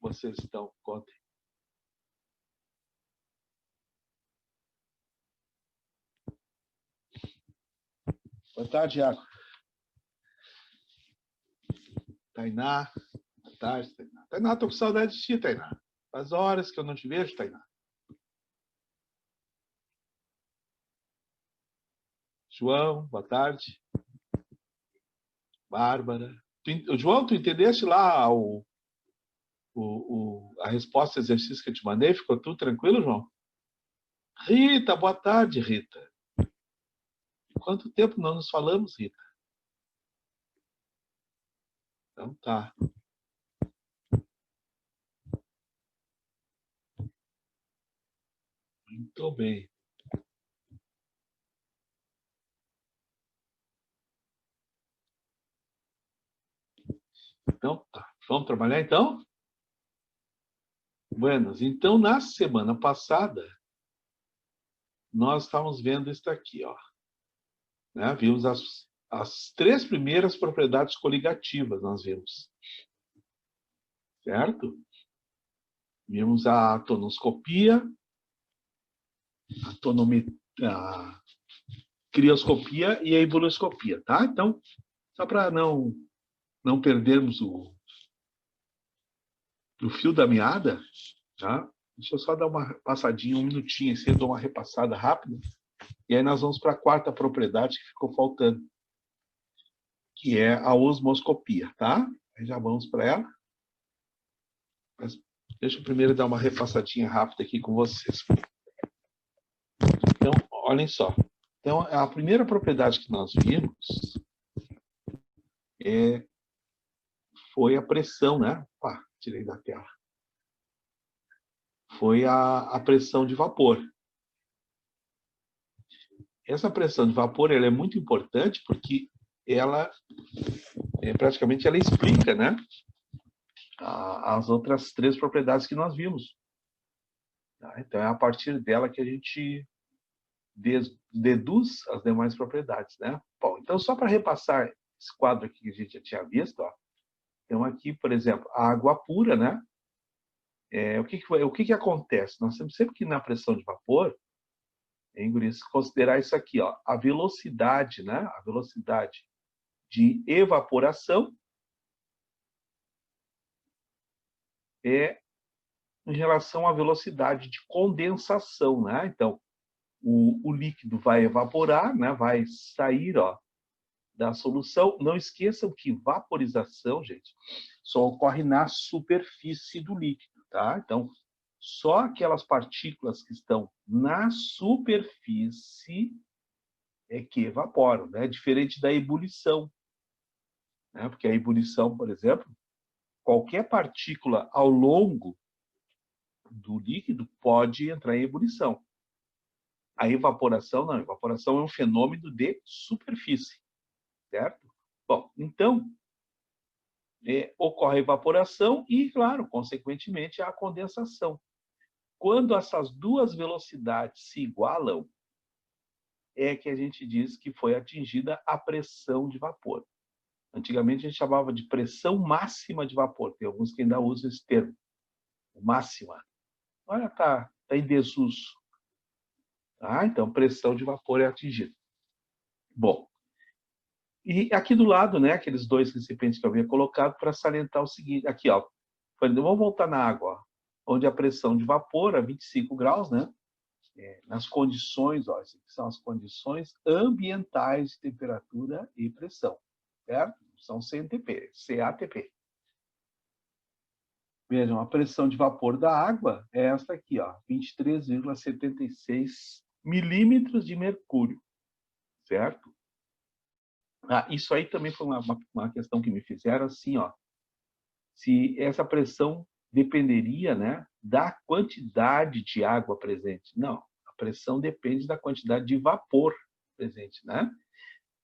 vocês estão? Contem. Boa tarde, Iago. Tainá. Boa tarde, Tainá. Tainá, estou com saudade de ti, Tainá. Faz horas que eu não te vejo, Tainá. João, boa tarde. Bárbara. João, tu entendeste lá a resposta ao exercício que eu te mandei? Ficou tudo tranquilo, João? Rita, boa tarde, Rita. Quanto tempo não nos falamos, Rita? Então tá. Muito bem. Então tá. Vamos trabalhar então? Buenas. Então, na semana passada, nós estávamos vendo isso aqui, ó. Né? Vimos as 3 primeiras propriedades coligativas, nós vimos. Certo? Vimos a tonoscopia, a crioscopia e a ebullioscopia, tá? Então, só para não perdermos o fio da meada, tá? Deixa eu só dar uma passadinha, um minutinho, assim, eu dou uma repassada rápida, e aí nós vamos para a 4ª propriedade que ficou faltando, que é a osmoscopia, tá? Aí já vamos para ela. Mas deixa eu primeiro dar uma repassadinha rápida aqui com vocês. Então, olhem só. Então, a primeira propriedade que nós vimos foi a pressão, né? Opa, tirei da tela. Foi a pressão de vapor. Essa pressão de vapor ela é muito importante porque ela praticamente ela explica, né, as outras 3 propriedades que nós vimos. Tá? Então é a partir dela que a gente deduz as demais propriedades, né? Bom, então só para repassar esse quadro aqui que a gente já tinha visto, ó. Então aqui, por exemplo, a água pura, né? O que acontece? Nós temos sempre que na pressão de vapor, considerar isso aqui, ó, a velocidade, né? A velocidade de evaporação é em relação à velocidade de condensação, né? Então, o líquido vai evaporar, né? Vai sair, ó, da solução. Não esqueçam que vaporização, gente, só ocorre na superfície do líquido, tá? Então, só aquelas partículas que estão na superfície é que evaporam, né? Diferente da ebulição, né? Porque a ebulição, por exemplo, qualquer partícula ao longo do líquido pode entrar em ebulição. A evaporação, não. A evaporação é um fenômeno de superfície, certo? Bom, então, ocorre a evaporação e, claro, consequentemente, a condensação. Quando essas 2 velocidades se igualam, é que a gente diz que foi atingida a pressão de vapor. Antigamente, a gente chamava de pressão máxima de vapor. Tem alguns que ainda usam esse termo, máxima. Olha, tá em desuso. Tá? Então, pressão de vapor é atingida. Bom, e aqui do lado, né, aqueles 2 recipientes que eu havia colocado para salientar o seguinte, aqui, ó, vamos voltar na água, ó, onde a pressão de vapor é 25 graus, né, nas condições, ó, essas são as condições ambientais de temperatura e pressão, certo? São CNTP, CATP. Vejam, a pressão de vapor da água é esta aqui, ó, 23,76 milímetros de mercúrio, certo? Isso aí também foi uma questão que me fizeram, assim, ó, se essa pressão dependeria, né, da quantidade de água presente. Não, a pressão depende da quantidade de vapor presente, né?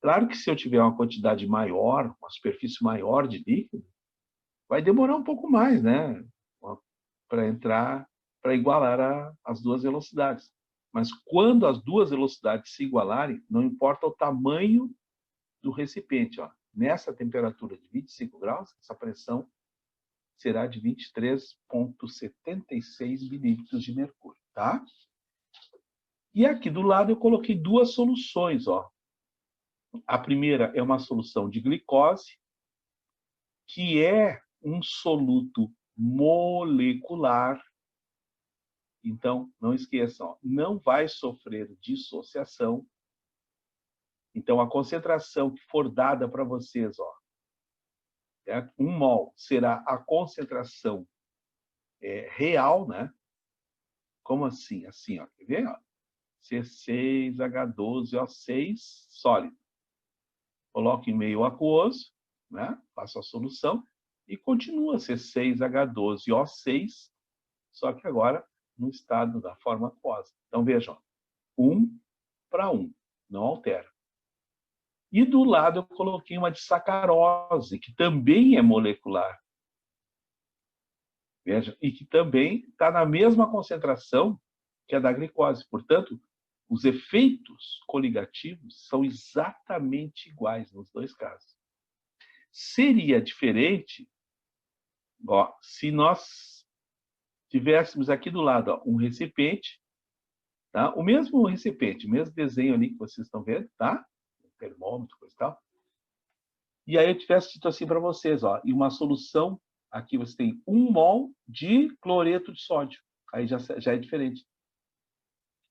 Claro que se eu tiver uma quantidade maior, uma superfície maior de líquido, vai demorar um pouco mais, né, para entrar, para igualar as 2 velocidades. Mas quando as 2 velocidades se igualarem, não importa o tamanho do recipiente, ó, nessa temperatura de 25 graus, essa pressão será de 23,76 milímetros de mercúrio, tá? E aqui do lado eu coloquei duas soluções, ó. A primeira é uma solução de glicose, que é um soluto molecular. Então, não esqueçam, ó, não vai sofrer dissociação. Então, a concentração que for dada para vocês, ó, 1 mol será a concentração real, né? Como assim? Assim, ó, quer ver? Ó? C6H12O6 sólido. Coloco em meio aquoso, né? Faço a solução e continua C6H12O6, só que agora no estado da forma aquosa. Então, vejam, 1 para 1, não altera. E do lado eu coloquei uma disacarose, que também é molecular. Veja, e que também está na mesma concentração que a da glicose. Portanto, os efeitos coligativos são exatamente iguais nos dois casos. Seria diferente, ó, se nós tivéssemos aqui do lado, ó, um recipiente, tá? O mesmo recipiente, o mesmo desenho ali que vocês estão vendo, tá? Termômetro, coisa e tal. E aí eu tivesse dito assim para vocês, ó, e uma solução, aqui você tem 1 mol de cloreto de sódio. Aí já é diferente.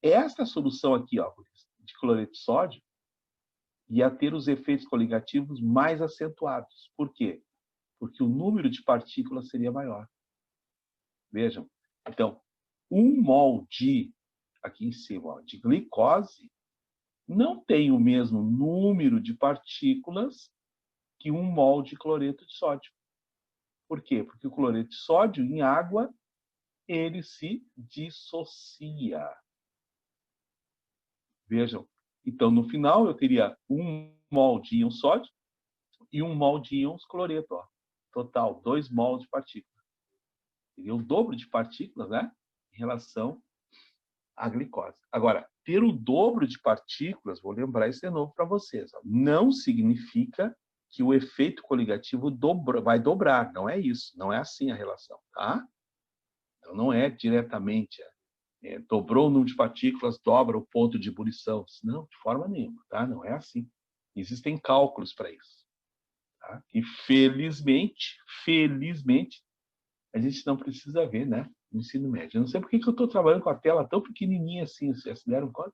Esta solução aqui, ó, de cloreto de sódio, ia ter os efeitos coligativos mais acentuados. Por quê? Porque o número de partículas seria maior. Vejam. Então, 1 mol de, aqui em cima, ó, de glicose, não tem o mesmo número de partículas que 1 mol de cloreto de sódio. Por quê? Porque o cloreto de sódio, em água, ele se dissocia. Vejam. Então, no final, eu teria 1 mol de íon sódio e 1 mol de íons cloreto. Ó. Total, 2 mol de partículas. Seria o dobro de partículas, né? Em relação à glicose. Agora, ter o dobro de partículas, vou lembrar isso de novo para vocês, ó, não significa que o efeito coligativo vai dobrar. Não é isso. Não é assim a relação, tá? Então, não é diretamente dobrou o número de partículas, dobra o ponto de ebulição. Não, de forma nenhuma, tá? Não é assim. Existem cálculos para isso. Tá? E felizmente, a gente não precisa ver, né? No ensino médio. Eu não sei por que eu estou trabalhando com a tela tão pequenininha assim. Vocês se deram conta?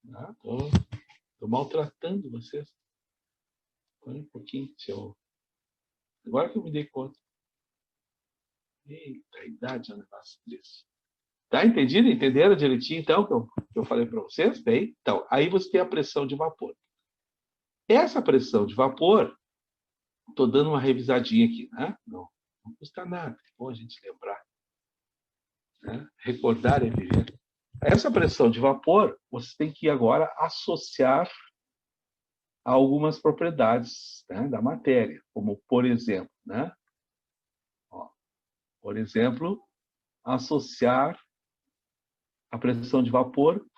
Estou maltratando vocês. Olha um pouquinho. Agora que eu me dei conta. Eita, a idade é um negócio desse. Tá entendido? Entenderam direitinho, então, que eu falei para vocês? Bem, então, aí você tem a pressão de vapor. Essa pressão de vapor, estou dando uma revisadinha aqui, né? Não custa nada, é bom a gente lembrar. Né? Recordar é viver. Essa pressão de vapor, você tem que agora associar a algumas propriedades, né, da matéria, como, por exemplo, né? Ó, por exemplo, associar a pressão de vapor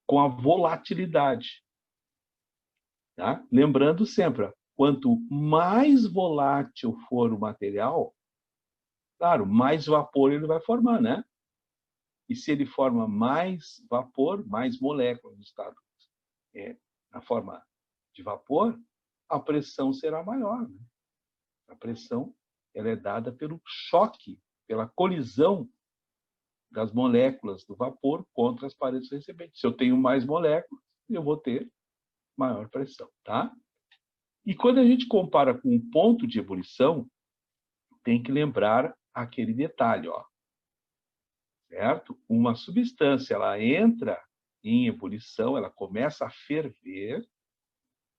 com a volatilidade. Tá? Lembrando sempre, ó, quanto mais volátil for o material, claro, mais vapor ele vai formar, né? E se ele forma mais vapor, mais moléculas no estado na forma de vapor, a pressão será maior. Né? A pressão ela é dada pelo choque, pela colisão das moléculas do vapor contra as paredes recebentes. Se eu tenho mais moléculas, eu vou ter maior pressão, tá? E quando a gente compara com o ponto de ebulição, tem que lembrar aquele detalhe, ó. Certo? Uma substância, ela entra em ebulição, ela começa a ferver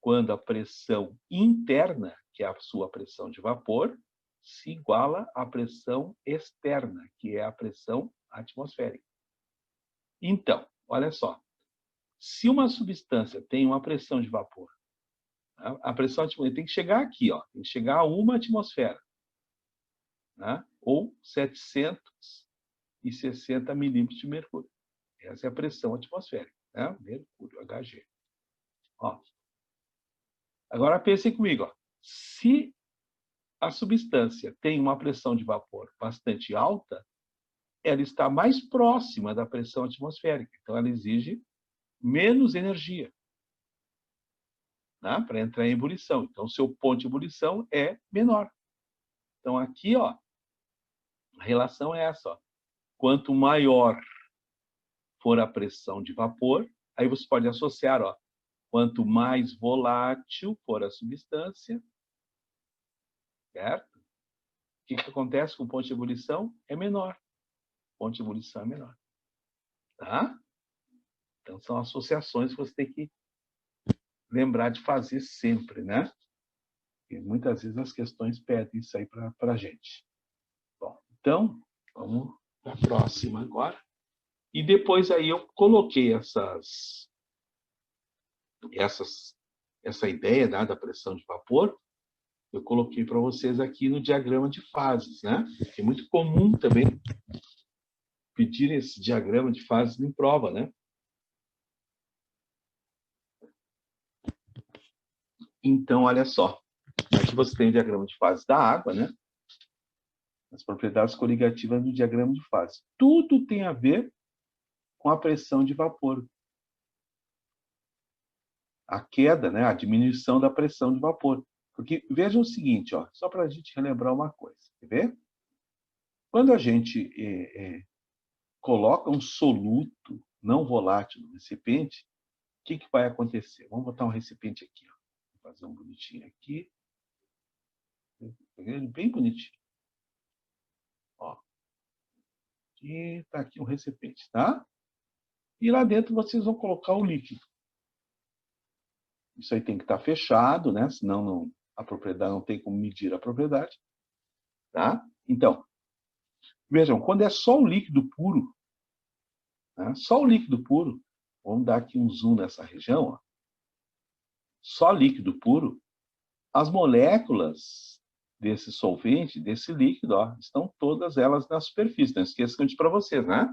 quando a pressão interna, que é a sua pressão de vapor, se iguala à pressão externa, que é a pressão atmosférica. Então, olha só, se uma substância tem uma pressão de vapor, a pressão atmosférica tem que chegar aqui, ó, tem que chegar a 1 atmosfera, né? Ou 760 milímetros de mercúrio. Essa é a pressão atmosférica, né? Mercúrio, Hg. Ó. Agora pensem comigo, ó. Se a substância tem uma pressão de vapor bastante alta, ela está mais próxima da pressão atmosférica. Então, ela exige menos energia, né, para entrar em ebulição. Então, o seu ponto de ebulição é menor. Então, aqui, ó, a relação é essa. Ó. Quanto maior for a pressão de vapor, aí você pode associar, ó, quanto mais volátil for a substância, certo? O que acontece com o ponto de ebulição? É menor. O ponto de ebulição é menor. Tá? Então, são associações que você tem que lembrar de fazer sempre, né? E muitas vezes as questões pedem isso aí para a gente. Bom, então, vamos para a próxima agora. E depois aí eu coloquei essa ideia, né, da pressão de vapor, eu coloquei para vocês aqui no diagrama de fases, né? É muito comum também pedir esse diagrama de fases em prova, né? Então, olha só. Aqui você tem o diagrama de fases da água, né? As propriedades coligativas do diagrama de fase. Tudo tem a ver com a pressão de vapor. A queda, né? A diminuição da pressão de vapor. Porque vejam o seguinte, ó, só para a gente relembrar uma coisa. Quer ver? Quando a gente coloca um soluto não volátil no recipiente, o que vai acontecer? Vamos botar um recipiente aqui. Ó. Vou fazer um bonitinho aqui. Bem bonitinho. Ó. E está aqui um recipiente, tá? E lá dentro vocês vão colocar o líquido. Isso aí tem que estar fechado, né? Senão não, a propriedade não tem como medir a propriedade. Tá? Então, vejam, quando é só o líquido puro, né? Só o líquido puro, vamos dar aqui um zoom nessa região, ó. Só líquido puro, as moléculas desse solvente, desse líquido, ó, estão todas elas na superfície. Não esqueça que eu disse para vocês, né?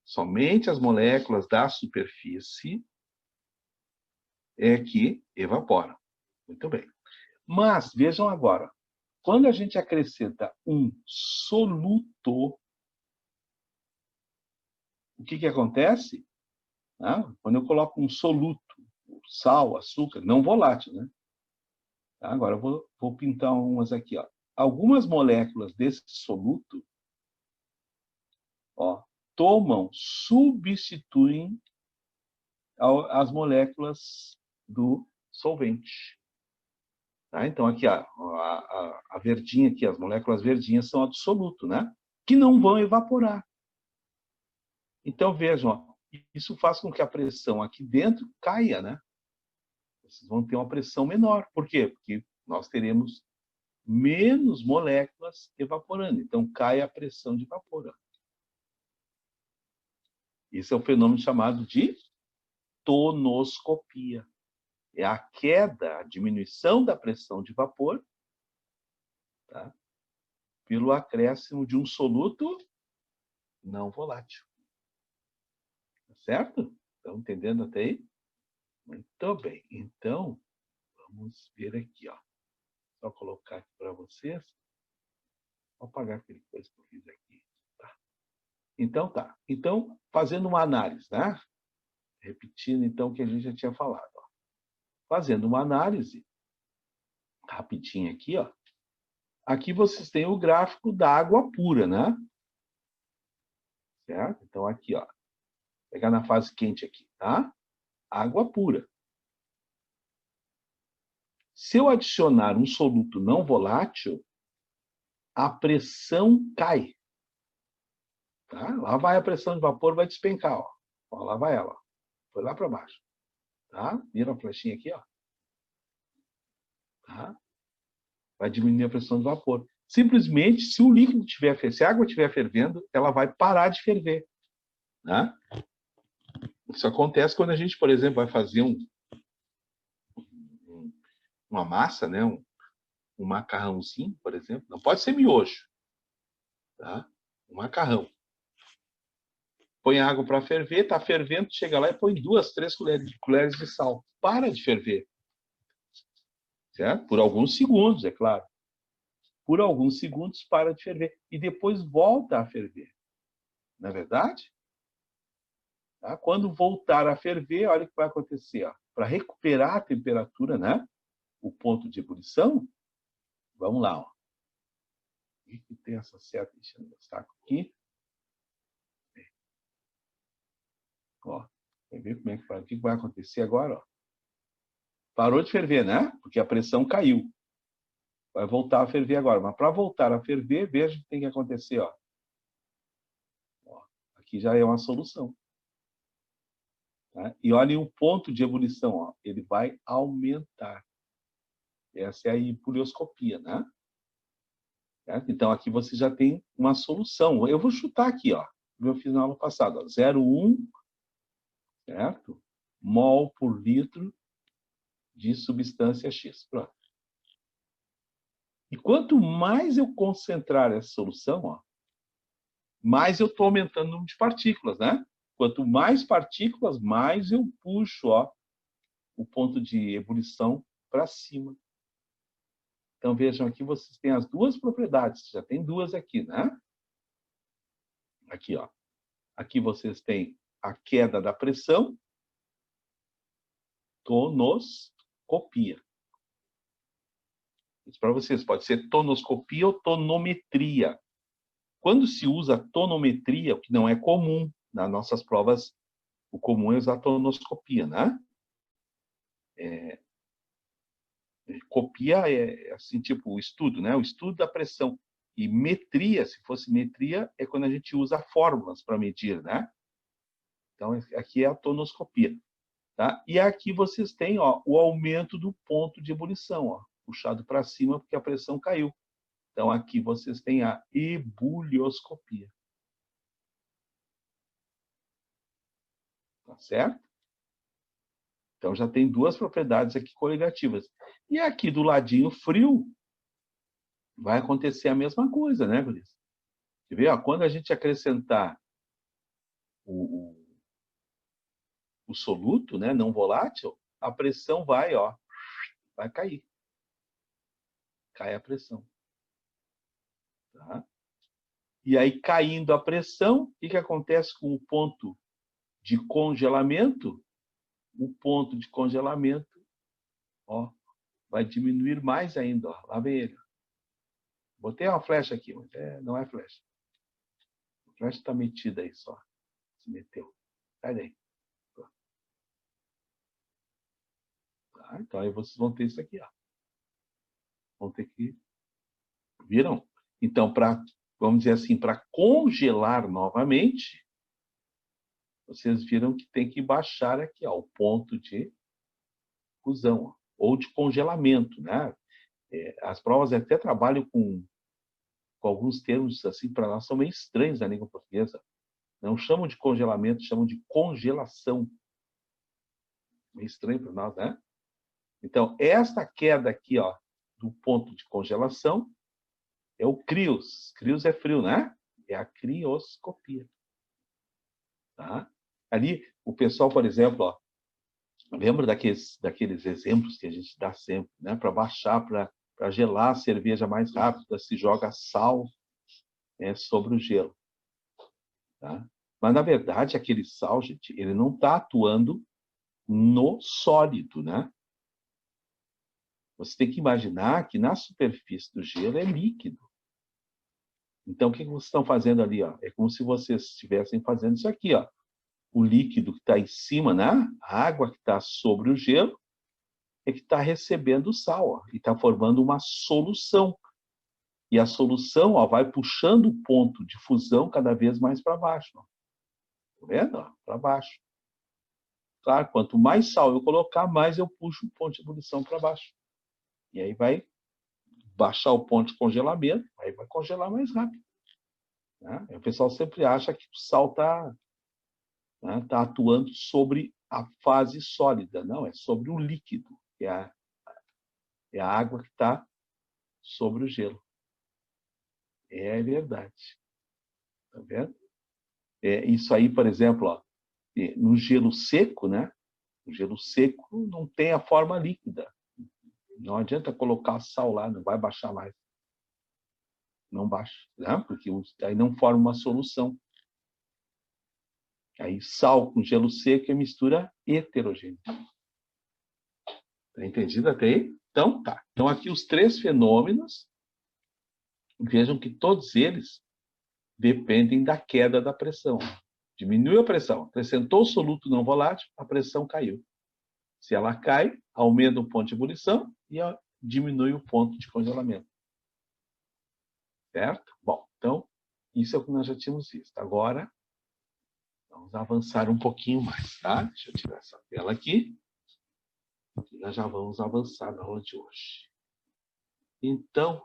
Somente as moléculas da superfície é que evaporam. Muito bem. Mas, vejam agora, quando a gente acrescenta um soluto, o que acontece? Quando eu coloco um soluto, sal, açúcar, não volátil, né? Agora eu vou pintar umas aqui. Ó. Algumas moléculas desse soluto, ó, substituem as moléculas do solvente. Tá? Então, aqui, ó, a verdinha aqui, as moléculas verdinhas são a do soluto, né? Que não vão evaporar. Então, vejam, ó, isso faz com que a pressão aqui dentro caia, né? Vocês vão ter uma pressão menor. Por quê? Porque nós teremos menos moléculas evaporando. Então, cai a pressão de vapor. Esse é o fenômeno chamado de tonoscopia. É a queda, a diminuição da pressão de vapor, tá? Pelo acréscimo de um soluto não volátil. Tá certo? Estão entendendo até aí? Muito bem. Então, vamos ver aqui, ó. Só colocar aqui para vocês. Vou apagar aquele coisa que eu fiz aqui. Tá. Então, tá. Então, fazendo uma análise, né? Repetindo, então, o que a gente já tinha falado. Ó. Fazendo uma análise, rapidinho aqui, ó. Aqui vocês têm o gráfico da água pura, né? Certo? Então, aqui, ó. Vou pegar na fase quente aqui, tá? Água pura. Se eu adicionar um soluto não volátil, a pressão cai. Tá? Lá vai a pressão de vapor, vai despencar. Ó. Ó, lá vai ela. Ó. Foi lá para baixo. Tá? Viram a flechinha aqui? Ó. Tá? Vai diminuir a pressão de vapor. Simplesmente, se o líquido se a água estiver fervendo, ela vai parar de ferver. Né? Isso acontece quando a gente, por exemplo, vai fazer uma massa, né? Um macarrãozinho, por exemplo. Não pode ser miojo. Tá? Um macarrão. Põe água para ferver, está fervendo, chega lá e põe 2, 3 colheres de sal. Para de ferver. Certo? Por alguns segundos, é claro. por alguns segundos para de ferver e depois volta a ferver. Não é verdade? Tá? Quando voltar a ferver, olha o que vai acontecer. Para recuperar a temperatura, né? O ponto de ebulição, vamos lá. Ó. E tem essa seta enchendo meu saco aqui. Ó, vai ver como é que vai. O que vai acontecer agora? Ó. Parou de ferver, né? Porque a pressão caiu. Vai voltar a ferver agora. Mas para voltar a ferver, veja o que tem que acontecer. Ó. Ó, aqui já é uma solução. Tá? E olhem o ponto de ebulição. Ó. Ele vai aumentar. Essa é a hipolioscopia, né? Certo? Então, aqui você já tem uma solução. Eu vou chutar aqui, ó. Eu fiz na aula passada. 0,1, certo? Mol por litro de substância X. Pronto. E quanto mais eu concentrar essa solução, ó, mais eu estou aumentando o número de partículas, né? Quanto mais partículas, mais eu puxo, ó, o ponto de ebulição para cima. Então, vejam, aqui vocês têm as duas propriedades. Já tem duas aqui, né? Aqui, ó. Aqui vocês têm a queda da pressão, tonoscopia. Isso para vocês pode ser tonoscopia ou tonometria. Quando se usa tonometria, o que não é comum nas nossas provas, o comum é usar tonoscopia, né? Copia é assim, tipo, o estudo, né? O estudo da pressão. E metria, se fosse metria, é quando a gente usa fórmulas para medir, né? Então, aqui é a tonoscopia. Tá? E aqui vocês têm, ó, o aumento do ponto de ebulição, ó, puxado para cima porque a pressão caiu. Então, aqui vocês têm a ebulioscopia. Tá certo? Então, já tem duas propriedades aqui coligativas. E aqui do ladinho frio, vai acontecer a mesma coisa, né, Guris? Você vê, ó, quando a gente acrescentar o, o soluto, né, não volátil, a pressão vai, ó, vai cair. Cai a pressão. Tá? E aí, caindo a pressão, o que acontece com o ponto de congelamento? O ponto de congelamento, ó, vai diminuir mais ainda. Ó. Lá vem ele. Botei uma flecha aqui, mas não é flecha. A flecha está metida aí só. Se meteu. Sai daí. Tá? Então, aí vocês vão ter isso aqui. Ó. Vão ter que... Viram? Então, vamos dizer assim, para congelar novamente, vocês viram que tem que baixar aqui ó, o ponto de fusão, ó, ou de congelamento. Né? As provas até trabalham com alguns termos, assim, para nós são meio estranhos na língua portuguesa. Não chamam de congelamento, chamam de congelação. Meio estranho para nós, né? Então, esta queda aqui, ó, do ponto de congelação, é o crios. Crios é frio, né? É a crioscopia. Tá? Ali, o pessoal, por exemplo, ó, lembra daqueles exemplos que a gente dá sempre, né? Para baixar, para gelar a cerveja mais rápido, se joga sal sobre o gelo. Tá? Mas, na verdade, aquele sal, gente, ele não está atuando no sólido, né? Você tem que imaginar que na superfície do gelo é líquido. Então, o que vocês estão fazendo ali? Ó? É como se vocês estivessem fazendo isso aqui. Ó. O líquido que está em cima, né? A água que está sobre o gelo, é que está recebendo o sal ó, e está formando uma solução. E a solução ó, vai puxando o ponto de fusão cada vez mais para baixo. Está vendo? Para baixo. Claro, quanto mais sal eu colocar, mais eu puxo o ponto de ebulição para baixo. E aí vai baixar o ponto de congelamento, aí vai congelar mais rápido. Né? O pessoal sempre acha que o sal está tá atuando sobre a fase sólida. Não, é sobre o líquido, que é a água que está sobre o gelo. É verdade. Tá vendo? Isso aí, por exemplo, ó, no gelo seco, né? O gelo seco não tem a forma líquida. Não adianta colocar sal lá, não vai baixar mais. não baixa, né? Porque aí não forma uma solução. Aí sal com gelo seco é mistura heterogênea. Tá entendido até aí? Então, tá. Então, aqui os três fenômenos, vejam que todos eles dependem da queda da pressão. Diminuiu a pressão, acrescentou o soluto não volátil, a pressão caiu. Se ela cai, aumenta o ponto de ebulição e diminui o ponto de congelamento. Certo? Bom, então, isso é o que nós já tínhamos visto. Agora, vamos avançar um pouquinho mais, tá? Deixa eu tirar essa tela aqui. E nós já vamos avançar na aula de hoje. Então,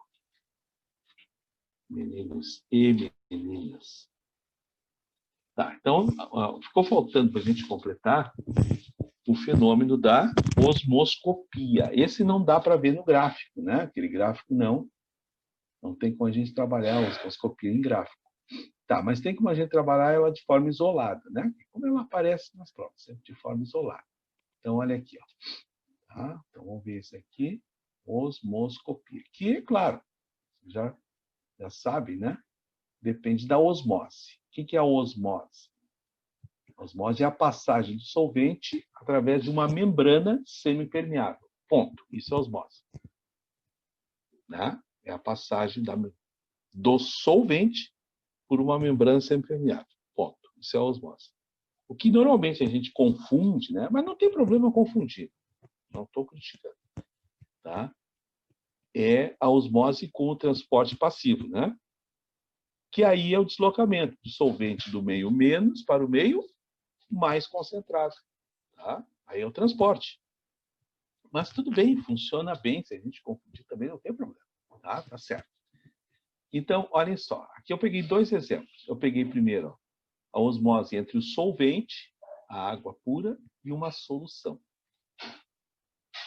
meninos e meninas. Tá, então, ficou faltando para a gente completar o fenômeno da osmoscopia. Esse não dá para ver no gráfico, né? Aquele gráfico não tem como a gente trabalhar a osmoscopia em gráfico. Tá, mas tem como a gente trabalhar ela de forma isolada, né? Como ela aparece nas provas, sempre de forma isolada. Então, olha aqui, ó. Tá? Então, vamos ver isso aqui. Osmoscopia. Que, claro, já sabe, né? Depende da osmose. O que é a osmose? A osmose é a passagem do solvente através de uma membrana semipermeável. Ponto. Isso é osmose. Né? É a passagem do solvente por uma membrana semipermeável. Ponto. Isso é a osmose. O que normalmente a gente confunde, né? Mas não tem problema confundir. Não estou criticando. Tá? É a osmose com o transporte passivo, né? Que aí é o deslocamento do solvente do meio menos para o meio mais concentrado. Tá? Aí é o transporte. Mas tudo bem, funciona bem. Se a gente confundir também, não tem problema. Tá certo. Então, olhem só. Aqui eu peguei dois exemplos. Eu peguei primeiro, ó, a osmose entre o solvente, a água pura, e uma solução.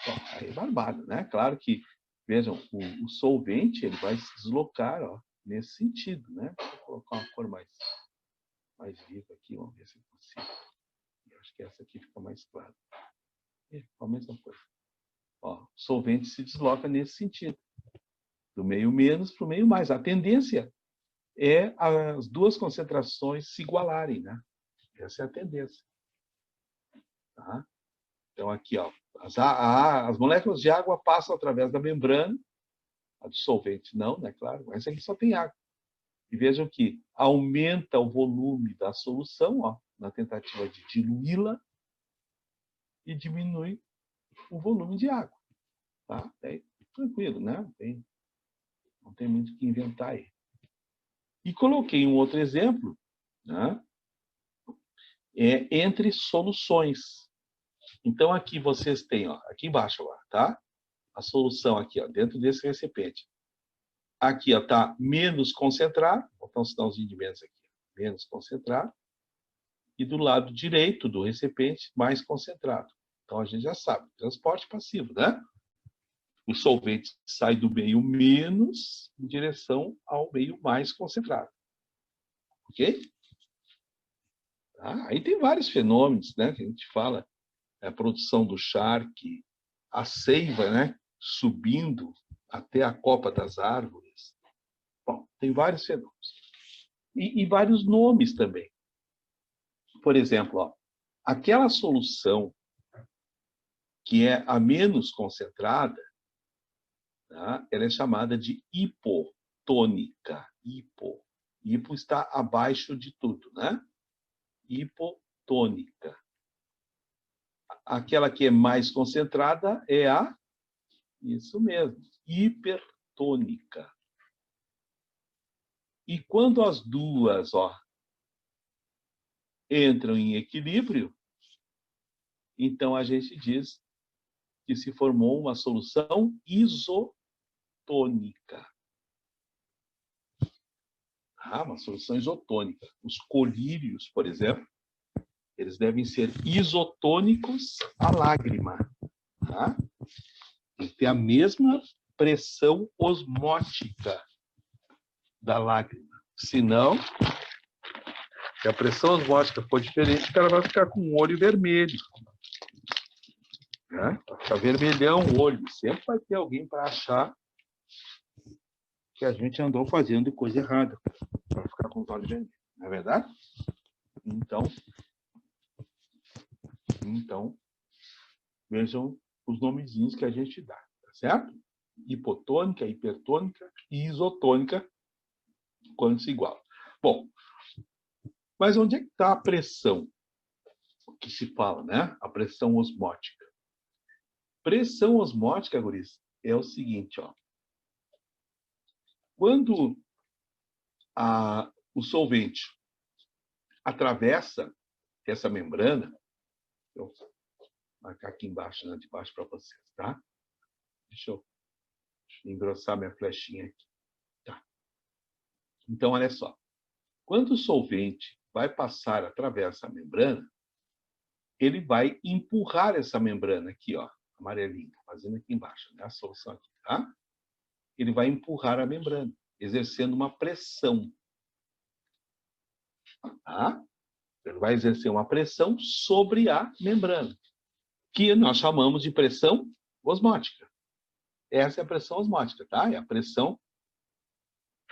Bom, aí é barbado, né? Claro que, vejam, o solvente ele vai se deslocar, ó, nesse sentido, né? Vou colocar uma cor mais viva aqui, vamos ver se eu consigo. Eu acho que essa aqui fica mais clara. Ficou a mesma coisa. Ó, o solvente se desloca nesse sentido. Do meio menos para o meio mais. A tendência é as duas concentrações se igualarem, né? Essa é a tendência. Tá? Então, aqui, ó, as moléculas de água passam através da membrana, a do solvente não, né? Claro, mas aqui só tem água. E vejam que aumenta o volume da solução, ó, na tentativa de diluí-la, e diminui o volume de água. Tá? É tranquilo, né? Não tem muito o que inventar aí. E coloquei um outro exemplo, né? Entre soluções. Então, aqui vocês têm, ó, aqui embaixo, ó, tá? A solução aqui, ó, dentro desse recipiente. Aqui está menos concentrado, vou botar um sinalzinho de menos aqui, menos concentrado. E do lado direito do recipiente, mais concentrado. Então, a gente já sabe, transporte passivo, né? O solvente sai do meio menos em direção ao meio mais concentrado. Ok? Aí tem vários fenômenos, né? Que a gente fala, a produção do charque, a seiva, né? Subindo até a copa das árvores. Bom, tem vários fenômenos. E vários nomes também. Por exemplo, ó, aquela solução que é a menos concentrada, tá? Ela é chamada de hipotônica. Hipo está abaixo de tudo, né? Hipotônica. Aquela que é mais concentrada é isso mesmo, hipertônica. E quando as duas, ó, entram em equilíbrio, então a gente diz que se formou uma solução isotônica. Uma solução isotônica. Os colírios, por exemplo, eles devem ser isotônicos à lágrima. Tá? Tem que ter a mesma pressão osmótica da lágrima. Senão, se a pressão osmótica for diferente, o cara vai ficar com o olho vermelho. Né? Vai ficar vermelhão o olho. Sempre vai ter alguém para achar que a gente andou fazendo de coisa errada para ficar com os olhos vermelhos, não é verdade? Então, vejam os nomezinhos que a gente dá, tá certo? Hipotônica, hipertônica e isotônica, quando se iguala. Bom, mas onde é que está a pressão que se fala, né? A pressão osmótica. Pressão osmótica, guris, é o seguinte, ó. Quando o solvente atravessa essa membrana, eu vou marcar aqui embaixo, né, de baixo para vocês, tá? Deixa eu engrossar minha flechinha aqui. Tá. Então, olha só. Quando o solvente vai passar através da membrana, ele vai empurrar essa membrana aqui, ó, amarelinha, fazendo aqui embaixo, né, a solução aqui, tá? Ele vai empurrar a membrana, exercendo uma pressão. Tá? Ele vai exercer uma pressão sobre a membrana, que nós chamamos de pressão osmótica. Essa é a pressão osmótica, tá? É a pressão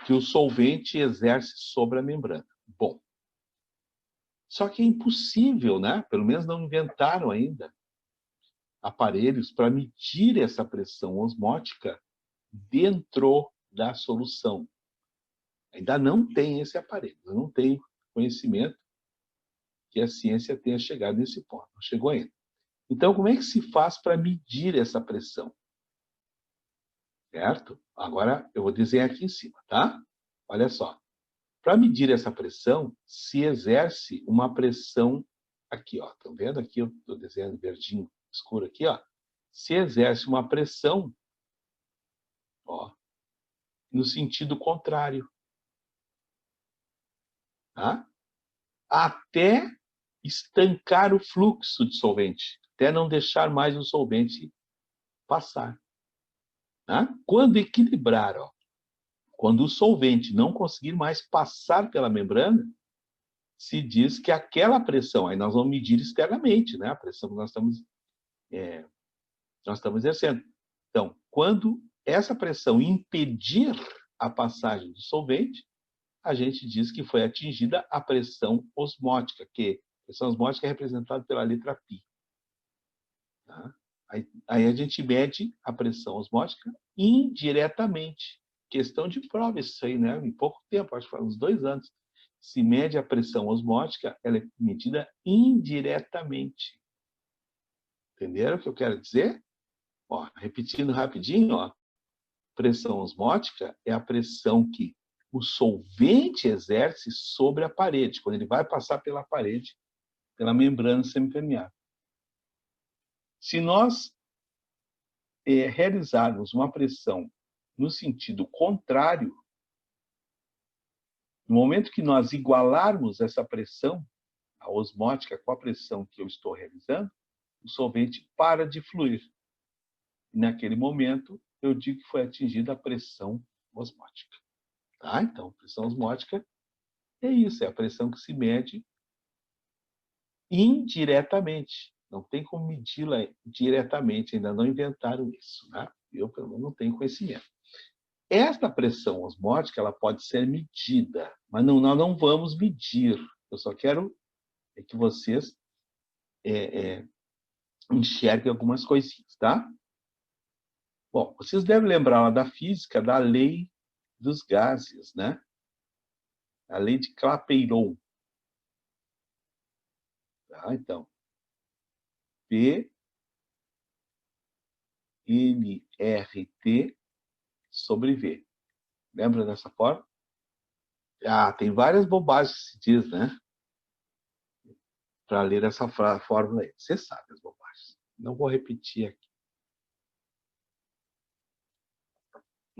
que o solvente exerce sobre a membrana. Bom, só que é impossível, né? Pelo menos não inventaram ainda aparelhos para medir essa pressão osmótica dentro da solução. Ainda não tem esse aparelho, eu não tenho conhecimento que a ciência tenha chegado nesse ponto, não chegou ainda. Então, como é que se faz para medir essa pressão? Certo? Agora, eu vou desenhar aqui em cima, tá? Olha só. Para medir essa pressão, se exerce uma pressão aqui, ó. Estão vendo aqui? Eu estou desenhando verdinho escuro aqui, ó. Se exerce uma pressão, ó, no sentido contrário, tá? Até estancar o fluxo de solvente, até não deixar mais o solvente passar. Tá? Quando equilibrar, ó, quando o solvente não conseguir mais passar pela membrana, se diz que aquela pressão, aí nós vamos medir externamente, né? A pressão que nós estamos exercendo. Então, quando essa pressão impedir a passagem do solvente, a gente diz que foi atingida a pressão osmótica, que a pressão osmótica é representada pela letra π. Tá? Aí a gente mede a pressão osmótica indiretamente. Questão de prova isso aí, né? Em pouco tempo, acho que faz uns 2 anos. Se mede a pressão osmótica, ela é medida indiretamente. Entenderam o que eu quero dizer? Ó, repetindo rapidinho, ó. Pressão osmótica é a pressão que o solvente exerce sobre a parede, quando ele vai passar pela parede, pela membrana semipermeável. Se nós realizarmos uma pressão no sentido contrário, no momento que nós igualarmos essa pressão, a osmótica, com a pressão que eu estou realizando, o solvente para de fluir. E naquele momento, eu digo que foi atingida a pressão osmótica. Tá? Então, pressão osmótica é isso, é a pressão que se mede indiretamente. Não tem como medi-la diretamente, ainda não inventaram isso. Né? Eu, pelo menos, não tenho conhecimento. Esta pressão osmótica ela pode ser medida, mas não, nós não vamos medir. Eu só quero que vocês enxerguem algumas coisinhas, tá? Bom, vocês devem lembrar lá da física da lei dos gases, né? A lei de Clapeyron. Tá? Então, P, nRT sobre V. Lembra dessa forma? Ah, tem várias bobagens que se diz, né? Para ler essa fórmula aí. Você sabe as bobagens. Não vou repetir aqui.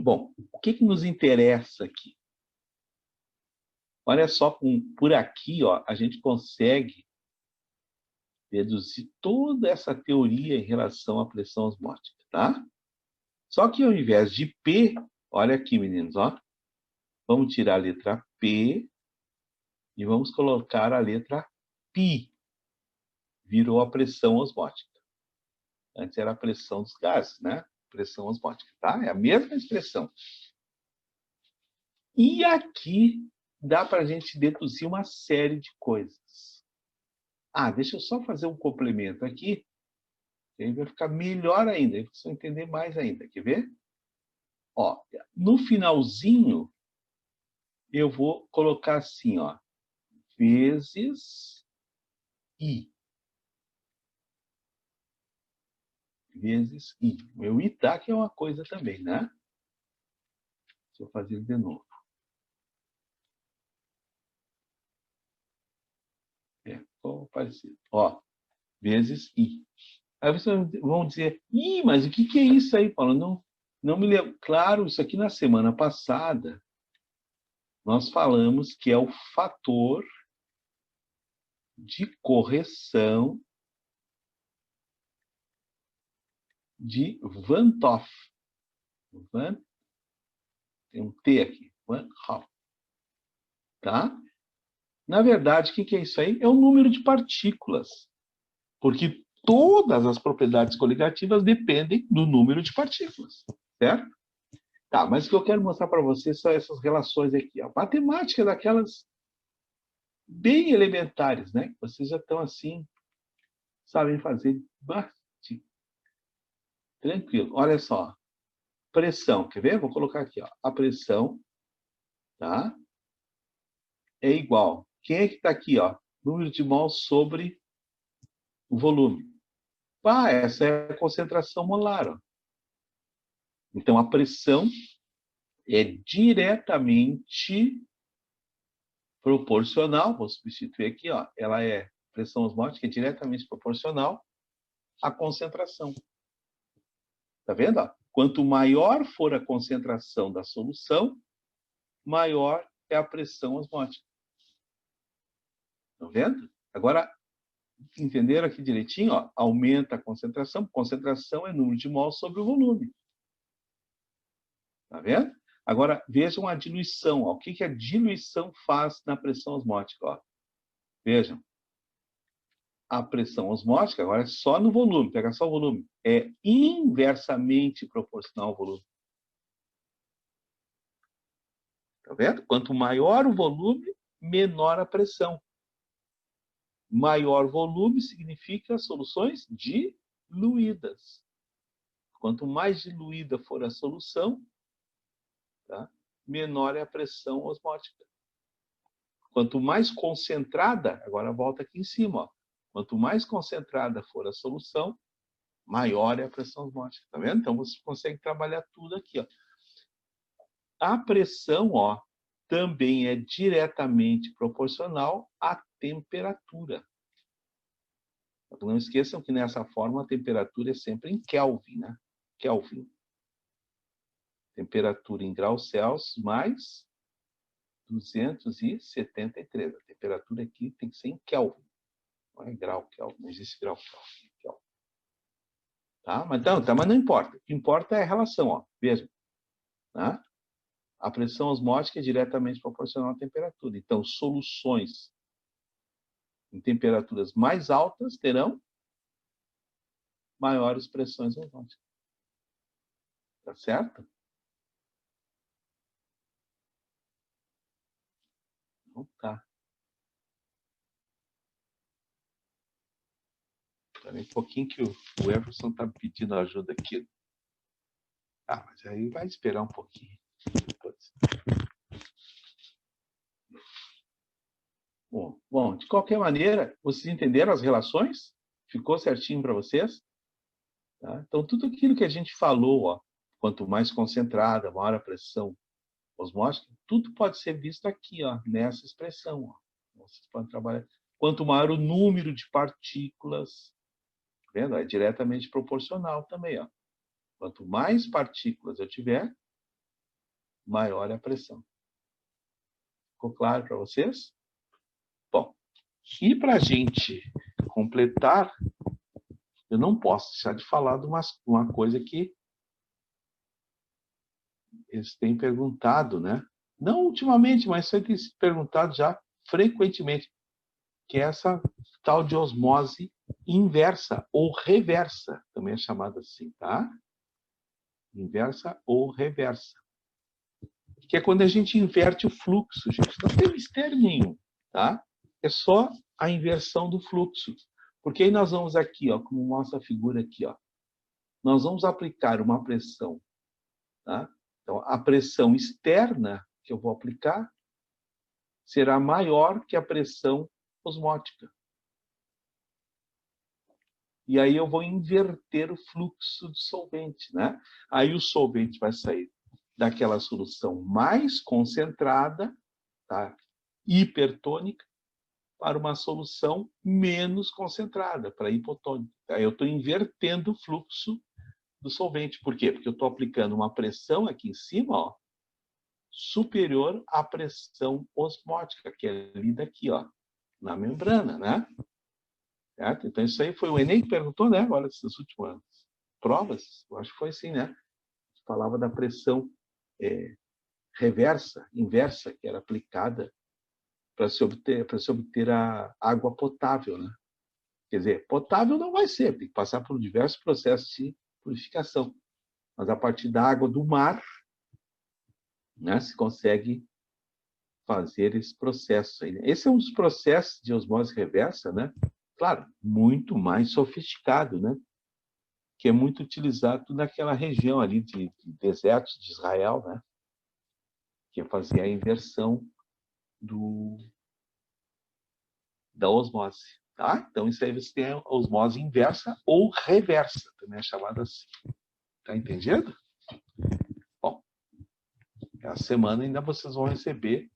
Bom, o que nos interessa aqui? Olha só, por aqui, ó, a gente consegue deduzir toda essa teoria em relação à pressão osmótica, tá? Só que ao invés de P, olha aqui, meninos, ó, vamos tirar a letra P e vamos colocar a letra π. Virou a pressão osmótica. Antes era a pressão dos gases, né? Pressão osmótica, tá? É a mesma expressão. E aqui dá para a gente deduzir uma série de coisas. Deixa eu só fazer um complemento aqui, que aí vai ficar melhor ainda, aí vocês vão entender mais ainda. Quer ver? Ó, no finalzinho, eu vou colocar assim, ó, vezes I. Vezes I. O meu I tá, que é uma coisa também, né? Deixa eu fazer de novo. Parecido. Ó, vezes I. Aí vocês vão dizer, mas o que é isso aí, Paulo? Não me lembro. Claro, isso aqui na semana passada, nós falamos que é o fator de correção de Van 't Hoff. Tem um T aqui, Van 't Hoff. Tá? Na verdade, o que é isso aí? É o número de partículas. Porque todas as propriedades coligativas dependem do número de partículas. Certo? Tá, mas o que eu quero mostrar para vocês são essas relações aqui. A matemática daquelas bem elementares, né? Vocês já estão assim, sabem fazer bastante. Tranquilo. Olha só. Pressão, quer ver? Vou colocar aqui, ó. A pressão, tá? É igual. Quem é que está aqui, ó? Número de mols sobre o volume. Essa é a concentração molar, ó. Então, a pressão é diretamente proporcional, vou substituir aqui, ó. Ela é pressão osmótica, é diretamente proporcional à concentração. Tá vendo? Ó? Quanto maior for a concentração da solução, maior é a pressão osmótica. Tá vendo? Agora, entenderam aqui direitinho? Ó? Aumenta a concentração. Concentração é número de mols sobre o volume. Tá vendo? Agora, vejam a diluição. Ó. O que a diluição faz na pressão osmótica? Ó. Vejam. A pressão osmótica, agora é só no volume, pega só o volume. É inversamente proporcional ao volume. Tá vendo? Quanto maior o volume, menor a pressão. Maior volume significa soluções diluídas. Quanto mais diluída for a solução, tá? Menor é a pressão osmótica. Quanto mais concentrada, agora volta aqui em cima, ó. Quanto mais concentrada for a solução, maior é a pressão osmótica. Tá vendo? Então você consegue trabalhar tudo aqui, ó. A pressão, ó, também é diretamente proporcional à temperatura. Não esqueçam que nessa forma a temperatura é sempre em Kelvin, né? Kelvin. Temperatura em graus Celsius mais 273. A temperatura aqui tem que ser em Kelvin. Não é grau Kelvin, não existe grau Kelvin. Tá? Mas não importa. O que importa é a relação, ó. Veja. Tá? A pressão osmótica é diretamente proporcional à temperatura. Então, soluções em temperaturas mais altas terão maiores pressões osmóticas. Tá certo? Então, tá. Espera um pouquinho que o Everson está pedindo ajuda aqui. Mas aí vai esperar um pouquinho. Depois. Bom, de qualquer maneira, vocês entenderam as relações? Ficou certinho para vocês? Tá? Então, tudo aquilo que a gente falou, ó, quanto mais concentrada, maior a pressão osmótica, tudo pode ser visto aqui, ó, nessa expressão. Ó. Vocês podem trabalhar. Quanto maior o número de partículas, tá vendo? É diretamente proporcional também. Ó. Quanto mais partículas eu tiver, maior é a pressão. Ficou claro para vocês? Bom, e para a gente completar, eu não posso deixar de falar de uma coisa que eles têm perguntado, né? Não ultimamente, mas foi perguntado já frequentemente, que é essa tal de osmose inversa ou reversa, também é chamada assim, tá? Inversa ou reversa. que é quando a gente inverte o fluxo, gente. Não tem mistério nenhum, tá? É só a inversão do fluxo. Porque aí nós vamos aqui, ó, como mostra a figura aqui, ó. Nós vamos aplicar uma pressão, tá? Então, a pressão externa que eu vou aplicar será maior que a pressão osmótica. E aí eu vou inverter o fluxo de solvente, né? Aí o solvente vai sair daquela solução mais concentrada, tá? Hipertônica, para uma solução menos concentrada, para hipotônica. Aí eu estou invertendo o fluxo do solvente. Por quê? Porque eu estou aplicando uma pressão aqui em cima, ó, superior à pressão osmótica, que é ali daqui, ó, na membrana, né? Certo? Então, isso aí foi o Enem que perguntou, né? Agora, essas últimas provas, eu acho que foi assim, né? Falava da pressão reversa, inversa, que era aplicada para se obter a água potável, né? Quer dizer, potável não vai ser, tem que passar por diversos processos de purificação. Mas a partir da água do mar, né, se consegue fazer esse processo aí. Esse é um dos processos de osmose reversa, né? Claro, muito mais sofisticado, né? Que é muito utilizado naquela região ali de desertos de Israel, né? Que é fazer a inversão da osmose. Tá? Então, isso aí você tem a osmose inversa ou reversa, também é chamada assim. Tá entendido? Bom, a semana ainda vocês vão receber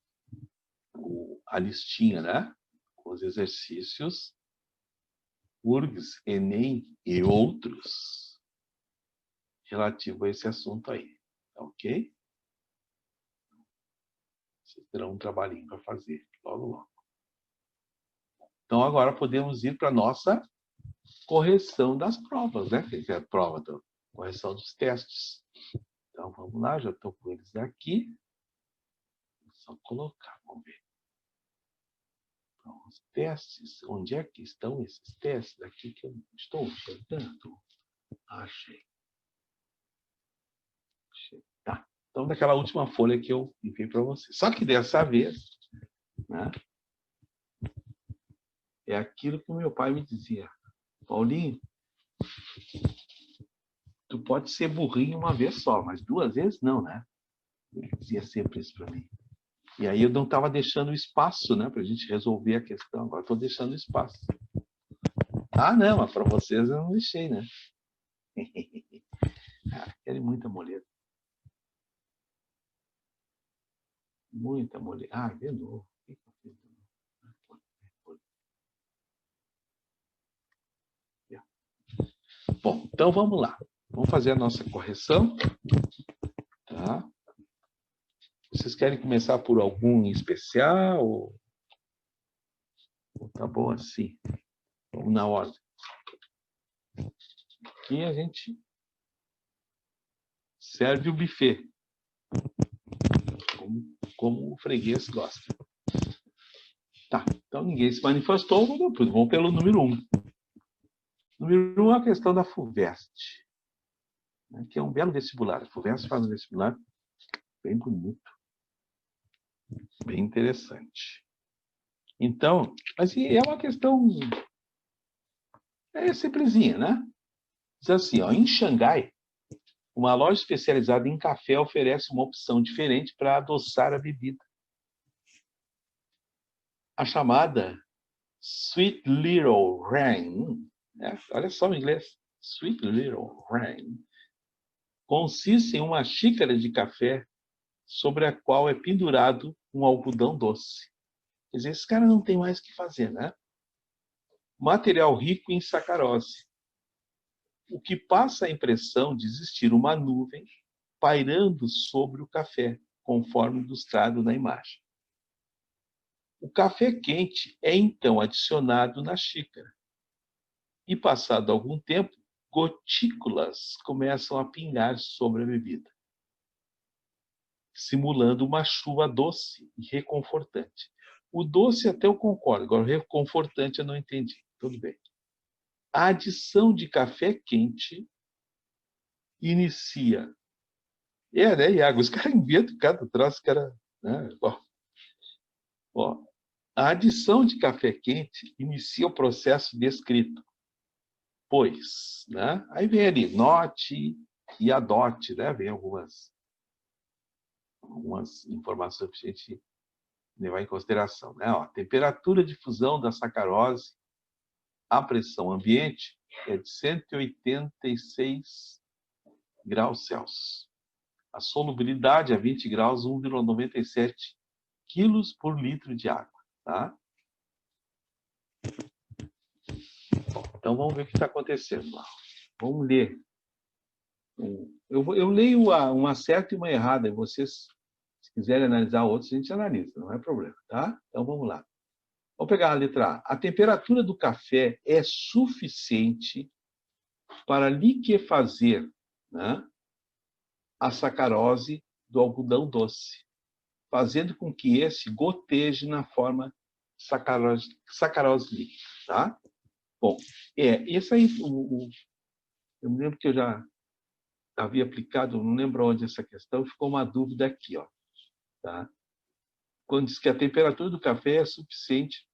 a listinha, né? Com os exercícios, URGS, Enem e outros relativo a esse assunto aí. Tá ok? Vocês terão um trabalhinho para fazer logo, logo. Então, agora podemos ir para a nossa correção das provas, né? Que é a prova da correção dos testes. Então, vamos lá, já estou com eles aqui. Vou só colocar, vamos ver. Então, os testes, onde é que estão esses testes? Aqui que eu estou enxergando. Achei. Tá. Então, daquela última folha que eu enviei para você. Só que dessa vez, né? É aquilo que o meu pai me dizia. Paulinho, tu pode ser burrinho uma vez só, mas duas vezes não, né? Ele dizia sempre isso para mim. E aí eu não estava deixando espaço, né, para a gente resolver a questão. Agora estou deixando espaço. Ah, não, mas para vocês eu não deixei, né? Ah, querem muita moleza. Muita moleza. Ah, de novo. Bom, então vamos lá. Vamos fazer a nossa correção. Tá? Vocês querem começar por algum em especial? Ou tá bom assim? Vamos na ordem. Aqui a gente serve o buffet. Como o freguês gosta. Tá, então ninguém se manifestou, vamos pelo número 1. Número 1 é a questão da FUVEST, né, que é um belo vestibular. A FUVEST faz um vestibular bem bonito, bem interessante. Então, mas é uma questão simplesinha, né? Diz assim, ó, em Xangai, uma loja especializada em café oferece uma opção diferente para adoçar a bebida. A chamada Sweet Little Rain, né? Olha só o inglês, Sweet Little Rain, consiste em uma xícara de café sobre a qual é pendurado um algodão doce. Quer dizer, esse cara não tem mais o que fazer, né? Material rico em sacarose, o que passa a impressão de existir uma nuvem pairando sobre o café, conforme ilustrado na imagem. O café quente é então adicionado na xícara e, passado algum tempo, gotículas começam a pingar sobre a bebida, simulando uma chuva doce e reconfortante. O doce até eu concordo, agora o reconfortante eu não entendi. Tudo bem. A adição de café quente inicia Né, Iago? Os caras inventam cada troço, cara. Né? Bom, ó, a adição de café quente inicia o processo descrito, pois, né? Aí vem ali, note e adote, né? Vem algumas informações para a gente levar em consideração, né? Ó, a temperatura de fusão da sacarose à pressão ambiente é de 186 graus Celsius. A solubilidade a 20 graus, 1,97 quilos por litro de água. Tá? Então, vamos ver o que está acontecendo. Vamos ler. Eu leio uma certa e uma errada, e vocês, se quiserem analisar outros, a gente analisa, não é problema. Tá? Então, vamos lá. Vamos pegar a letra A. A temperatura do café é suficiente para liquefazer, né, a sacarose do algodão doce, fazendo com que esse goteje na forma sacarose líquida. Tá? Bom, esse aí, eu me lembro que eu já havia aplicado, não lembro onde essa questão, ficou uma dúvida aqui. Ó, tá? Quando diz que a temperatura do café é suficiente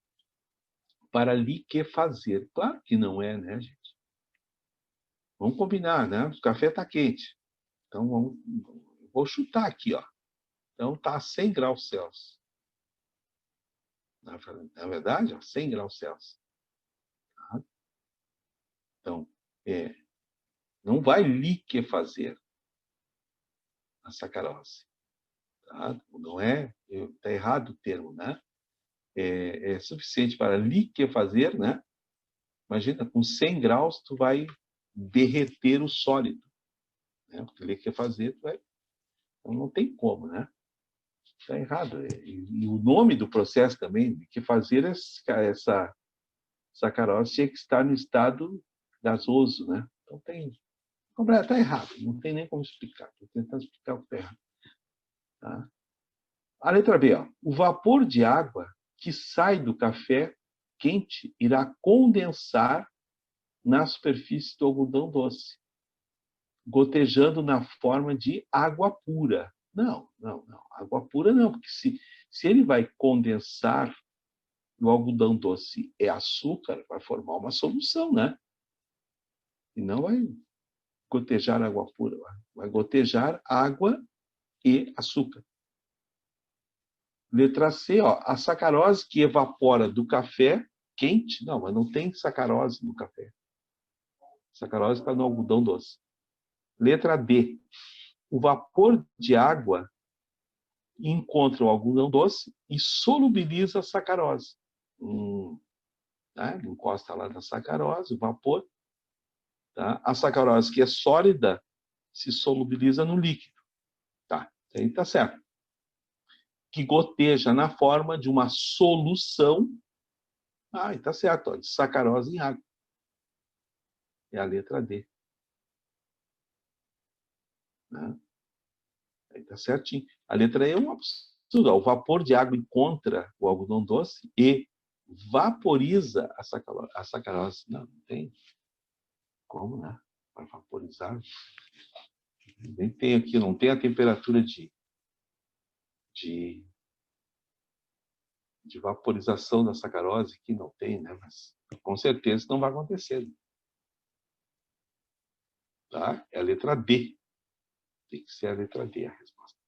para liquefazer. Claro que não é, né, gente? Vamos combinar, né? O café está quente. Então, vou chutar aqui. Ó. Então, está a 100 graus Celsius. Na verdade, ó, 100 graus Celsius. Tá? Então, não vai liquefazer a sacarose. Tá? Não é, está errado o termo, né? É suficiente para liquefazer, né? Imagina, com 100 graus, tu vai derreter o sólido. Né? Porque liquefazer, tu vai... Então, não tem como, né? Está errado. E o nome do processo também, liquefazer, essa sacarose tinha que estar no estado gasoso, né? Então, está errado. Não tem nem como explicar. Estou tentando explicar o que está errado. Tá? A letra B, ó. O vapor de água que sai do café quente irá condensar na superfície do algodão doce, gotejando na forma de água pura. Não. Água pura não, porque se ele vai condensar no algodão doce e açúcar, vai formar uma solução, né? E não vai gotejar água pura, vai gotejar água e açúcar. Letra C, ó, a sacarose que evapora do café quente, não, mas não tem sacarose no café. Sacarose está no algodão doce. Letra D, o vapor de água encontra o algodão doce e solubiliza a sacarose. Tá? Ele encosta lá na sacarose, o vapor. Tá? A sacarose, que é sólida, se solubiliza no líquido. Tá? Isso aí está certo. Que goteja na forma de uma solução. Está certo, ó, de sacarose em água. É a letra D. Né? Aí está certinho. A letra E é um absurdo. O vapor de água encontra o algodão doce e vaporiza a sacarose. Não tem como, né? Para vaporizar. Nem tem aqui, não tem a temperatura de vaporização da sacarose, que não tem, né? Mas com certeza não vai acontecer. Tá? É a letra D. Tem que ser a letra D a resposta.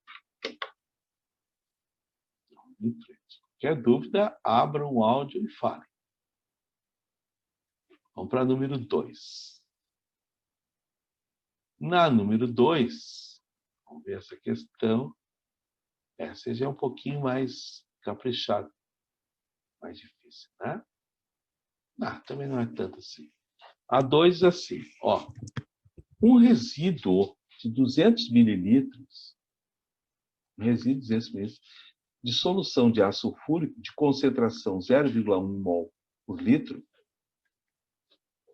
Qualquer dúvida, abram o áudio e falem. Vamos para número 2. Na número 2, vamos ver essa questão. Essa já é um pouquinho mais caprichada, mais difícil, né? Também não é tanto assim. A 2 assim, ó. Um resíduo de 200 mililitros, de solução de ácido sulfúrico de concentração 0,1 mol por litro,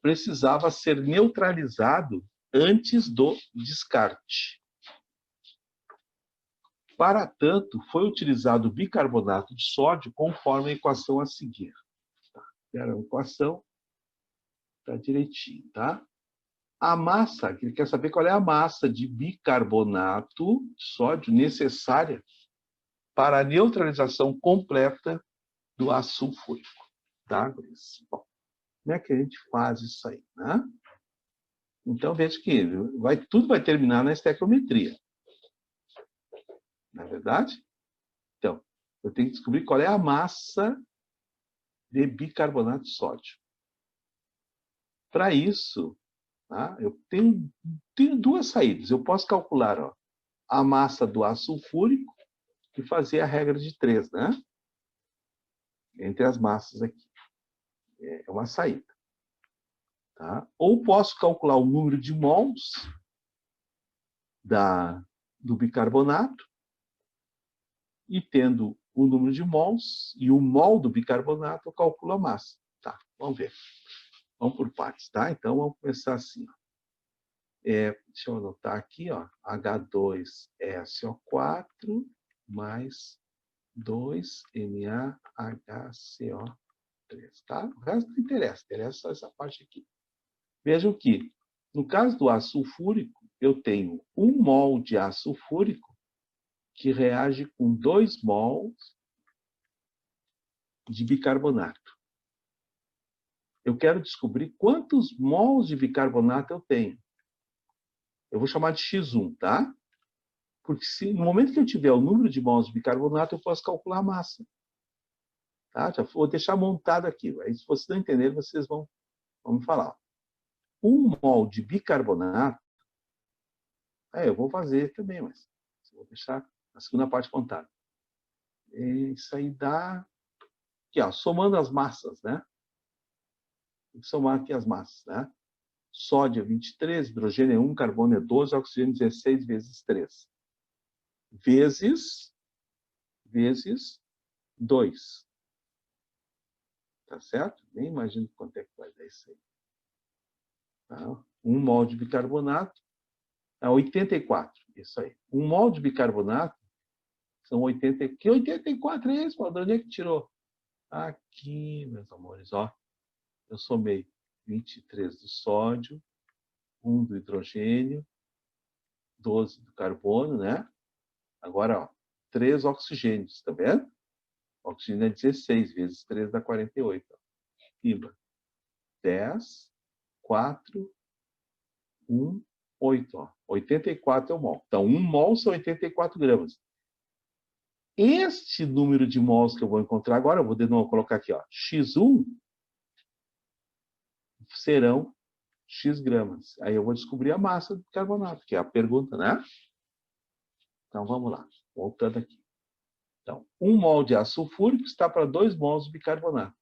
precisava ser neutralizado antes do descarte. Para tanto, foi utilizado bicarbonato de sódio conforme a equação a seguir. Era a equação, está direitinho, tá? A massa, ele quer saber qual é a massa de bicarbonato de sódio necessária para a neutralização completa do ácido sulfúrico. Tá? Bom, como é que a gente faz isso aí? Né? Então, veja que tudo vai terminar na estequiometria. Não é verdade? Então, eu tenho que descobrir qual é a massa de bicarbonato de sódio. Para isso, tá? Eu tenho duas saídas. Eu posso calcular a massa do ácido sulfúrico e fazer a regra de 3, né? Entre as massas aqui. É uma saída. Tá? Ou posso calcular o número de mols do bicarbonato e tendo o número de mols e o mol do bicarbonato, eu calculo a massa. Tá, vamos ver. Vamos por partes, tá? Então, vamos começar assim. Deixa eu anotar aqui, ó. H2SO4 mais 2NaHCO3, tá? O resto não interessa, interessa só essa parte aqui. Vejam que, no caso do ácido sulfúrico, eu tenho 1 mol de ácido sulfúrico que reage com 2 mols de bicarbonato. Eu quero descobrir quantos mols de bicarbonato eu tenho. Eu vou chamar de X1, tá? Porque no momento que eu tiver o número de mols de bicarbonato, eu posso calcular a massa. Tá? Já vou deixar montado aqui. Aí, se vocês não entenderem, vocês vão me falar. 1 mol de bicarbonato, eu vou fazer também, mas eu vou deixar a segunda parte contada. Isso aí dá... Aqui, ó, somando as massas, né? Vou somar aqui as massas, né? Sódio é 23, hidrogênio é 1, carbono é 12, oxigênio 16 vezes 3. Vezes 2. Tá certo? Nem imagino quanto é que vai dar isso aí. Tá? 1 mol de bicarbonato é 84. Isso aí. 1 mol de bicarbonato são 80. Que 84 é esse? De onde é que tirou? Aqui, meus amores, ó. Eu somei 23 do sódio, 1 do hidrogênio, 12 do carbono, né? Agora, ó, 3 oxigênios, tá vendo? O oxigênio é 16 vezes 3 dá 48. Riba. 10, 4, 1, 8. Ó. 84 é o mol. Então, 1 mol são 84 gramas. Este número de mols que eu vou encontrar agora, eu vou de novo colocar aqui, ó, X1, serão X gramas. Aí eu vou descobrir a massa do carbonato, que é a pergunta, né? Então, vamos lá. Voltando aqui. Então, 1 mol de ácido sulfúrico está para 2 mols de bicarbonato.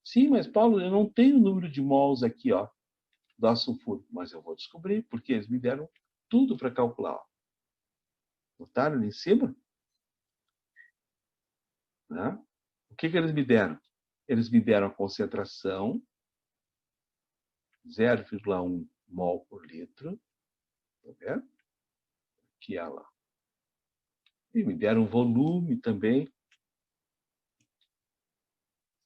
Sim, mas, Paulo, eu não tenho o número de mols aqui, ó, do ácido sulfúrico. Mas eu vou descobrir, porque eles me deram tudo para calcular. Ó. Notaram ali em cima? Né? O que eles me deram? Eles me deram a concentração, 0,1 mol por litro. Tá vendo? Aqui ela. E me deram um volume também.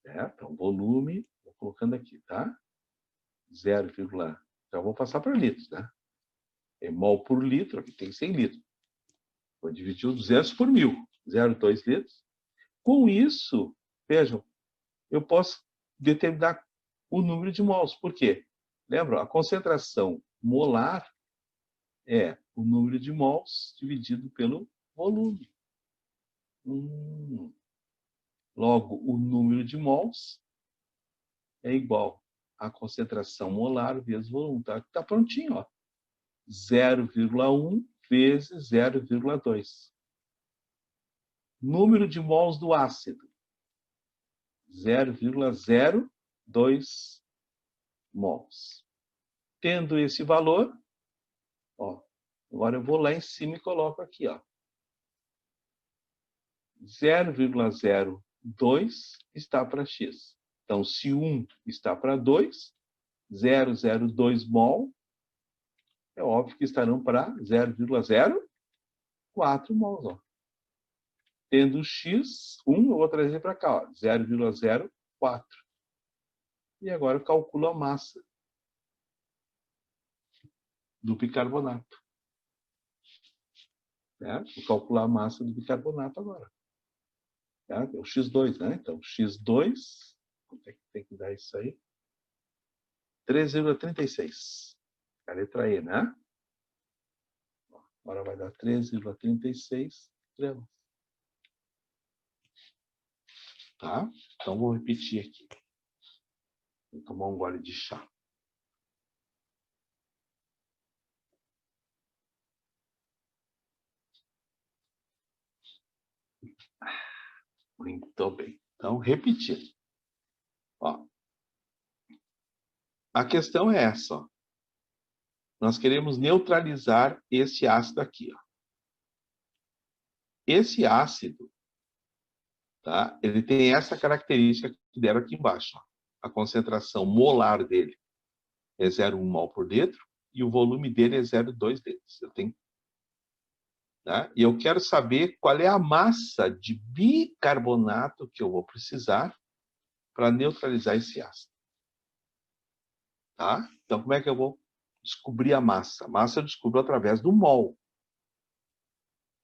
Certo? Então, volume, vou colocando aqui, tá? 0, já vou passar para litros, né? É mol por litro, aqui tem 100 litros. Vou dividir os 200 por 1000, 0,2 litros. Com isso, vejam, eu posso determinar o número de mols. Por quê? Lembra? A concentração molar é o número de mols dividido pelo volume. Logo, o número de mols é igual à concentração molar vezes volume. Tá prontinho, ó. 0,1 vezes 0,2. Número de mols do ácido. 0,02 mols. Tendo esse valor, ó, agora eu vou lá em cima e coloco aqui, ó. 0,02 está para X. Então, se 1 está para 2, 0,02 mol, é óbvio que estarão para 0,04 mols. Ó. Tendo X, 1, eu vou trazer para cá, 0,04. E agora eu calculo a massa do bicarbonato. Né? Vou calcular a massa do bicarbonato agora. Tá? É o X2, né? Então, X2, quanto é que tem que dar isso aí? 3,36. A letra E, né? Agora vai dar 3,36 gramas. Tá? Então, vou repetir aqui. Vou tomar um gole de chá. Muito bem. Então, repetir. Ó, a questão é essa. Ó. Nós queremos neutralizar esse ácido aqui. Ó. Esse ácido, tá? Ele tem essa característica que deram aqui embaixo. Ó. A concentração molar dele é 0,1 mol por litro e o volume dele é 0,2 litros. Eu tenho, tá? E eu quero saber qual é a massa de bicarbonato que eu vou precisar para neutralizar esse ácido. Tá? Então, como é que eu vou descobrir a massa? A massa eu descubro através do mol.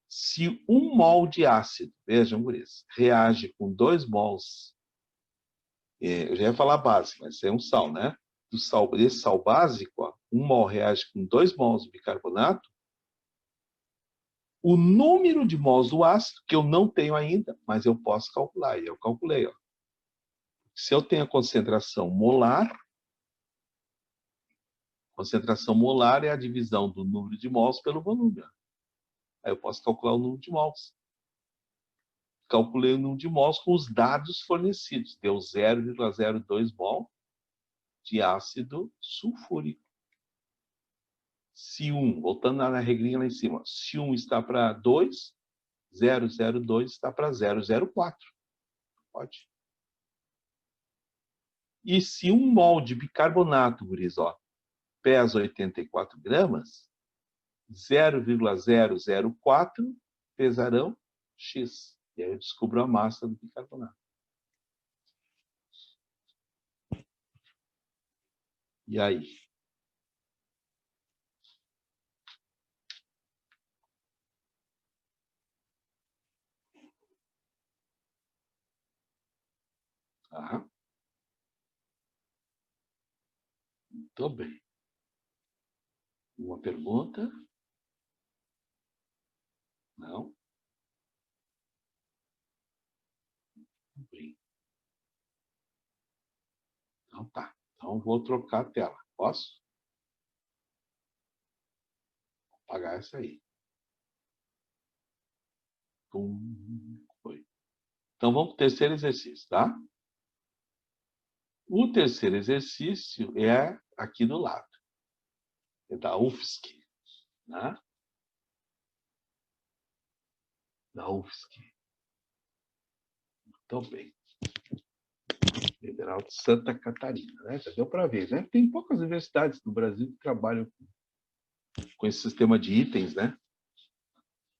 Se 1 mol de ácido, vejam, guris, reage com 2 mols, eu já ia falar base, mas é um sal, né? Desse sal básico, ó, 1 mol reage com 2 mols de bicarbonato, o número de mols do ácido, que eu não tenho ainda, mas eu posso calcular, e eu calculei. Ó. Se eu tenho a concentração molar é a divisão do número de mols pelo volume. Ó. Aí eu posso calcular o número de mols. Calculei o número de mols com os dados fornecidos. Deu 0,02 mol de ácido sulfúrico. Se 1, voltando na regrinha lá em cima, se 1 está para 2, 0,02 está para 0,04. Pode. E se 1 mol de bicarbonato, guris, ó, pesa 84 gramas, 0,004 pesarão X. E aí eu descubro a massa do bicarbonato. E aí? Tá. Muito bem. Uma pergunta? Não? Muito bem. Então tá. Então vou trocar a tela. Posso? Vou apagar essa aí. Pum. Foi. Então vamos para o terceiro exercício, tá? O terceiro exercício é aqui do lado. É da UFSC. Né? Da UFSC. Muito bem. Federal de Santa Catarina. Né? Já deu para ver. Né? Tem poucas universidades no Brasil que trabalham com esse sistema de itens, né?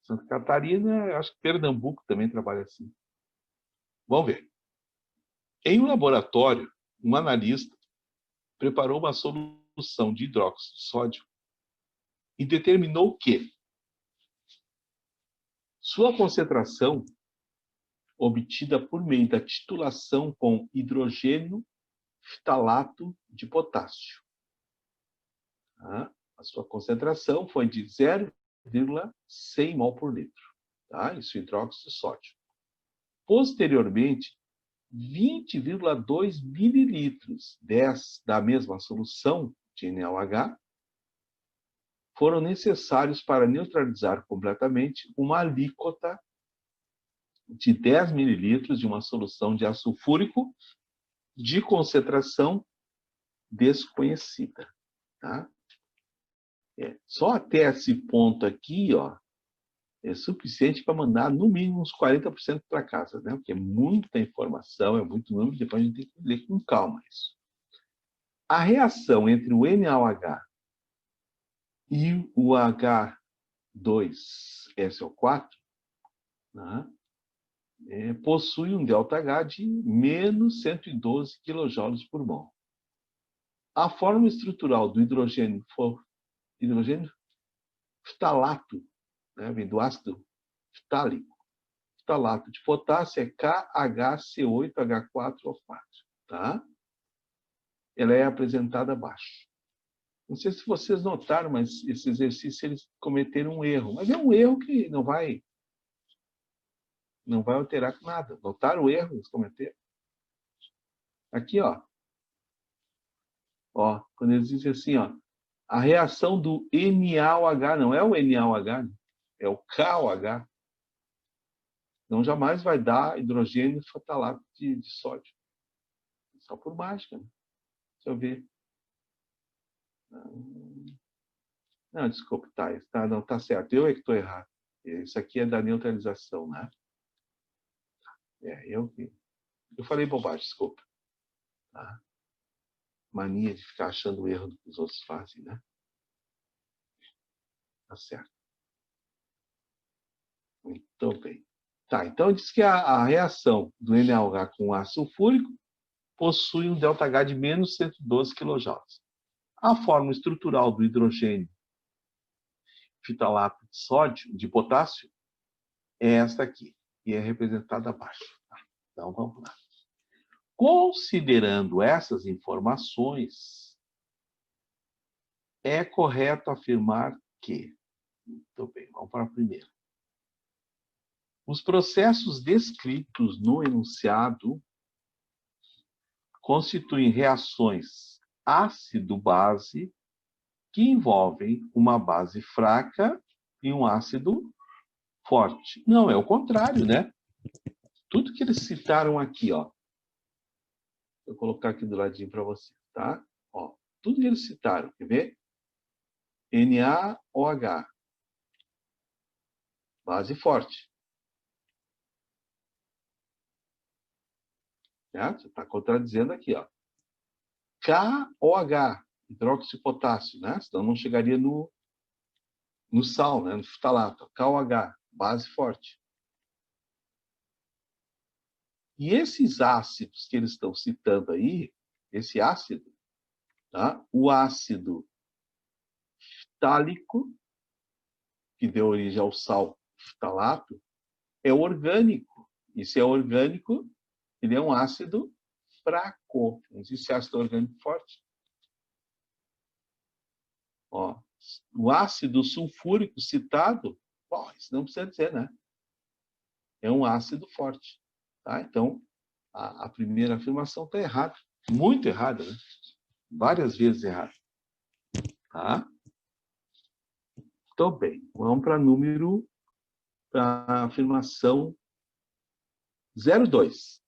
Santa Catarina, acho que Pernambuco também trabalha assim. Vamos ver. Em um laboratório, um analista preparou uma solução de hidróxido de sódio e determinou que sua concentração obtida por meio da titulação com hidrogênio ftalato de potássio. Tá? A sua concentração foi de 0,100 mol por litro. Tá? Isso é hidróxido de sódio. Posteriormente, 20,2 mililitros da mesma solução de NaOH foram necessários para neutralizar completamente uma alíquota de 10 mililitros de uma solução de ácido sulfúrico de concentração desconhecida. Tá? Só até esse ponto aqui, ó, é suficiente para mandar no mínimo uns 40% para casa, né? Porque é muita informação, é muito número, depois a gente tem que ler com calma isso. A reação entre o NaOH e o H2SO4, né, possui um ΔH de menos 112 kJ por mol. A forma estrutural do hidrogênio hidrogênio ftalato, né? Vem do ácido ftálico. Ftalato de potássio é KHC8H4O4, tá? Ela é apresentada abaixo. Não sei se vocês notaram, mas esse exercício eles cometeram um erro. Mas é um erro que não vai alterar nada. Notaram o erro que eles cometeram? Aqui, ó. Ó, quando eles dizem assim, ó, a reação do NaOH, não é o NaOH, né? É o KOH. Não jamais vai dar hidrogênio ftalato de sódio. Só por mágica, né? Deixa eu ver. Não, desculpe, tá, não, tá certo. Eu é que estou errado. Isso aqui é da neutralização, né? Eu falei bobagem, desculpa. Tá? Mania de ficar achando o erro do que os outros fazem, né? Tá certo. Muito bem. Tá, então diz que a reação do NaOH com ácido sulfúrico possui um ΔH de menos 112 kJ. A forma estrutural do hidrogênio ftalato de sódio, de potássio, é esta aqui, e é representada abaixo. Então, vamos lá. Considerando essas informações, é correto afirmar que... Muito bem, vamos para a primeira. Os processos descritos no enunciado constituem reações ácido-base que envolvem uma base fraca e um ácido forte. Não, é o contrário, né? Tudo que eles citaram aqui, ó. Vou colocar aqui do ladinho para você, tá? Ó, tudo que eles citaram, quer ver? NaOH. Base forte. Certo? Está contradizendo aqui, ó. KOH, hidróxido de potássio, né? Senão não chegaria no sal, né? No ftalato. KOH, base forte. E esses ácidos que eles estão citando aí, esse ácido, tá? O ácido ftálico, que deu origem ao sal ftalato, é orgânico. E se é orgânico, ele é um ácido fraco. Não existe ácido orgânico forte. Ó, o ácido sulfúrico citado, bom, isso não precisa dizer, né? É um ácido forte. Tá? Então, a primeira afirmação está errada. Muito errada, né? Várias vezes errada. Tá? Então, bem, vamos para a afirmação 02.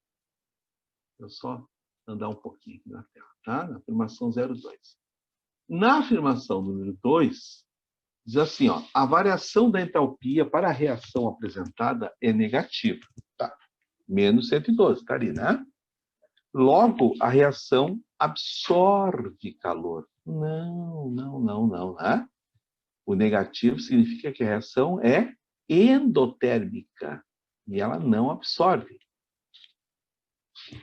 Eu só andar um pouquinho aqui na tela, tá? Na afirmação 02. Na afirmação número 2, diz assim, ó, a variação da entalpia para a reação apresentada é negativa. Tá? Menos 112, tá ali, né? Logo, a reação absorve calor. Não, né? O negativo significa que a reação é endotérmica e ela não absorve.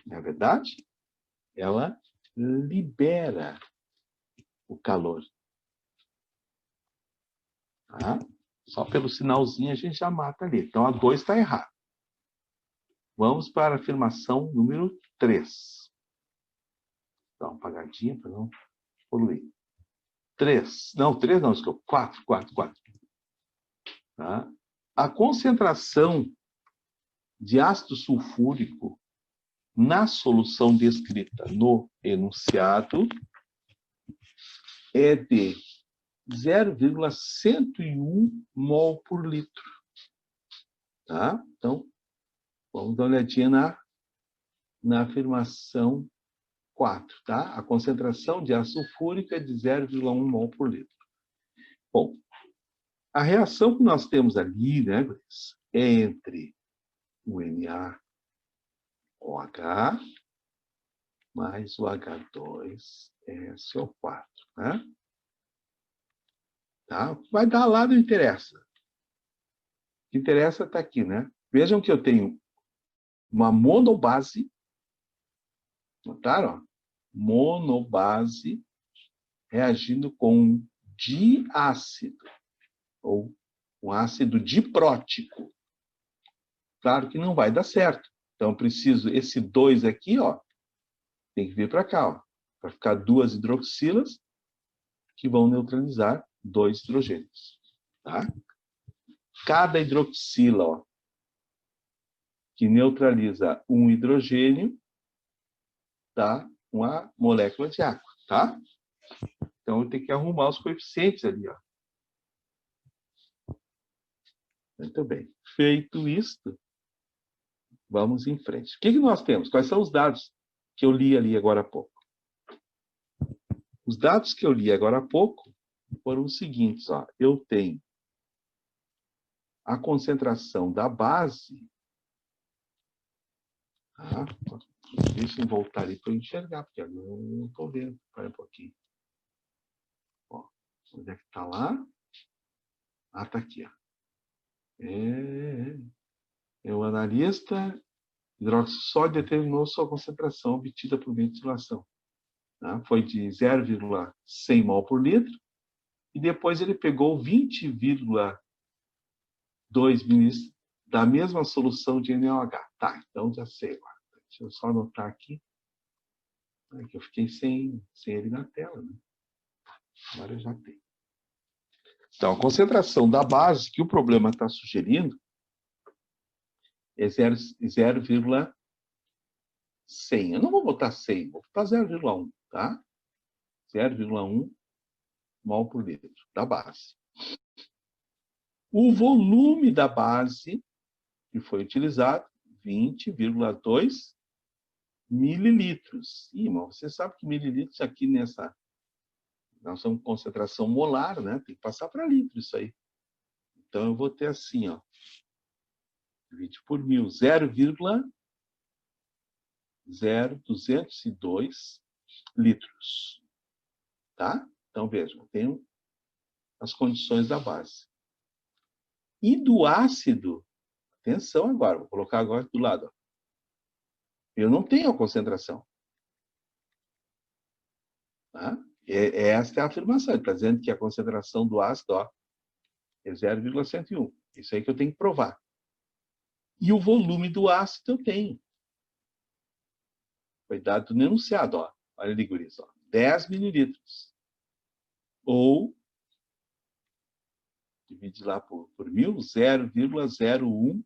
Não é verdade? Ela libera o calor. Tá? Só pelo sinalzinho a gente já mata ali. Então, a 2 está errada. Vamos para a afirmação número 3. Dá uma apagadinha para não poluir. 3. Não, 3 não, desculpa. 4. Tá? A concentração de ácido sulfúrico na solução descrita no enunciado é de 0,101 mol por litro. Tá? Então, vamos dar uma olhadinha na afirmação 4. Tá? A concentração de ácido sulfúrico é de 0,1 mol por litro. Bom, a reação que nós temos ali, né, é entre o NaOH mais o H2SO4. Né? Tá? Vai dar lá, não interessa. O que interessa está aqui, né? Vejam que eu tenho uma monobase, notaram? Monobase reagindo com diácido, ou um ácido diprótico. Claro que não vai dar certo. Então, eu preciso, esse 2 aqui, ó, tem que vir para cá, ó, para ficar 2 hidroxilas que vão neutralizar 2 hidrogênios. Tá? Cada hidroxila, ó, que neutraliza um hidrogênio, dá uma molécula de água. Tá? Então, eu tenho que arrumar os coeficientes ali. Ó. Muito bem. Feito isto, vamos em frente. O que nós temos? Quais são os dados que eu li ali agora há pouco? Os dados que eu li agora há pouco foram os seguintes. Ó. Eu tenho a concentração da base. Tá? Deixa eu voltar ali para eu enxergar, porque agora eu não estou vendo. Espera um pouquinho. Ó, onde é que está lá? Ah, está aqui. Ó. O analista hidroxissódio determinou sua concentração obtida por ventilação. Tá? Foi de 0,100 mol por litro. E depois ele pegou 20,2 ml da mesma solução de NaOH. Tá, então já sei agora. Deixa eu só anotar aqui. Que eu fiquei sem ele na tela. Né? Agora eu já tenho. Então, a concentração da base que o problema está sugerindo é 0,100. Eu não vou botar 100, vou botar 0,1, tá? 0,1 mol por litro da base. O volume da base que foi utilizado, 20,2 mililitros. Ih, mas você sabe que mililitros aqui nessa... Nós somos concentração molar, né? Tem que passar para litro isso aí. Então, eu vou ter assim, ó. Divide por 1000, 0,0202 litros. Tá? Então, vejam, eu tenho as condições da base. E do ácido, atenção agora, vou colocar agora do lado. Ó. Eu não tenho a concentração. Tá? Esta é a afirmação. Ele está dizendo que a concentração do ácido ó, é 0,101. Isso aí que eu tenho que provar. E o volume do ácido eu tenho. Foi dado no enunciado. Ó. Olha ali, guris. Ó. 10 mililitros. Ou, divide lá por 1000, 0,01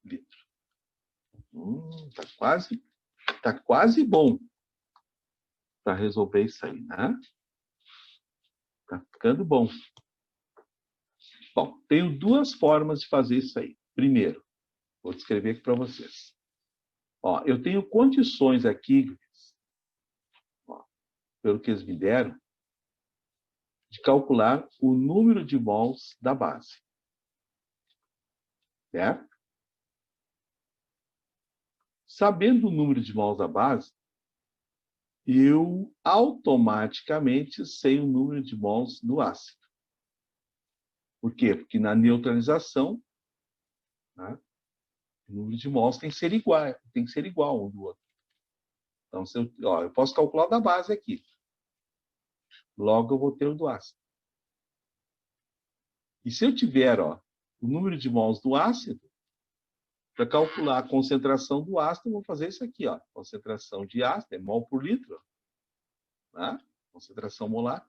litro. Tá quase bom para resolver isso aí, né? Tá ficando bom. Bom, tenho duas formas de fazer isso aí. Primeiro, vou descrever aqui para vocês. Ó, eu tenho condições aqui, ó, pelo que eles me deram, de calcular o número de mols da base. Certo? Sabendo o número de mols da base, eu automaticamente sei o número de mols do ácido. Por quê? Porque na neutralização, né, o número de mols tem que ser igual um do outro. Então, eu posso calcular da base aqui. Logo, eu vou ter o do ácido. E se eu tiver ó, o número de mols do ácido, para calcular a concentração do ácido, eu vou fazer isso aqui. Ó. Concentração de ácido é mol por litro. Né? Concentração molar.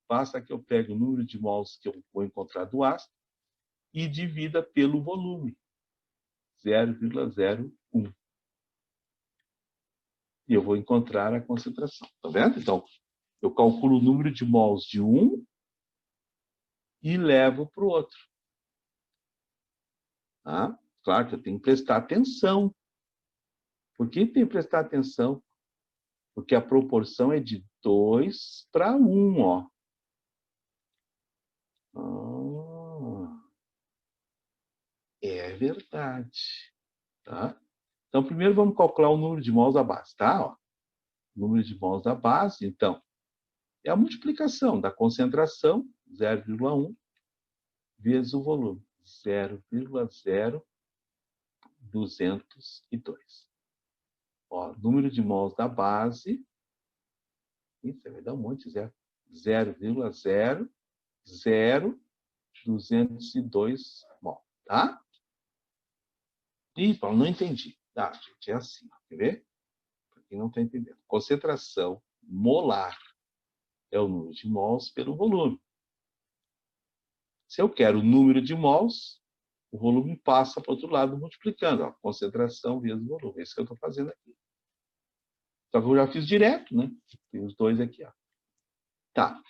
Basta que eu pegue o número de mols que eu vou encontrar do ácido e divida pelo volume. 0,01. E eu vou encontrar a concentração. Tá vendo? Então, eu calculo o número de mols de um e levo para o outro. Tá? Claro que eu tenho que prestar atenção. Por que tem que prestar atenção? Porque a proporção é de 2 para 1, ó. É verdade. Tá? Então, primeiro vamos calcular o número de mols da base, tá? Ó, número de mols da base, então, é a multiplicação da concentração, 0,1, vezes o volume, 0,0202. Ó, número de mols da base, isso vai dar um monte de zero. 0,00202 mol, tá? Ih, Paulo, não entendi. Tá, gente, é assim, quer ver? Para quem não está entendendo. Concentração molar é o número de mols pelo volume. Se eu quero o número de mols, o volume passa para o outro lado multiplicando. Ó, concentração vezes volume. É isso que eu estou fazendo aqui. Só que eu já fiz direto, né? Tem os dois aqui, ó. Tá.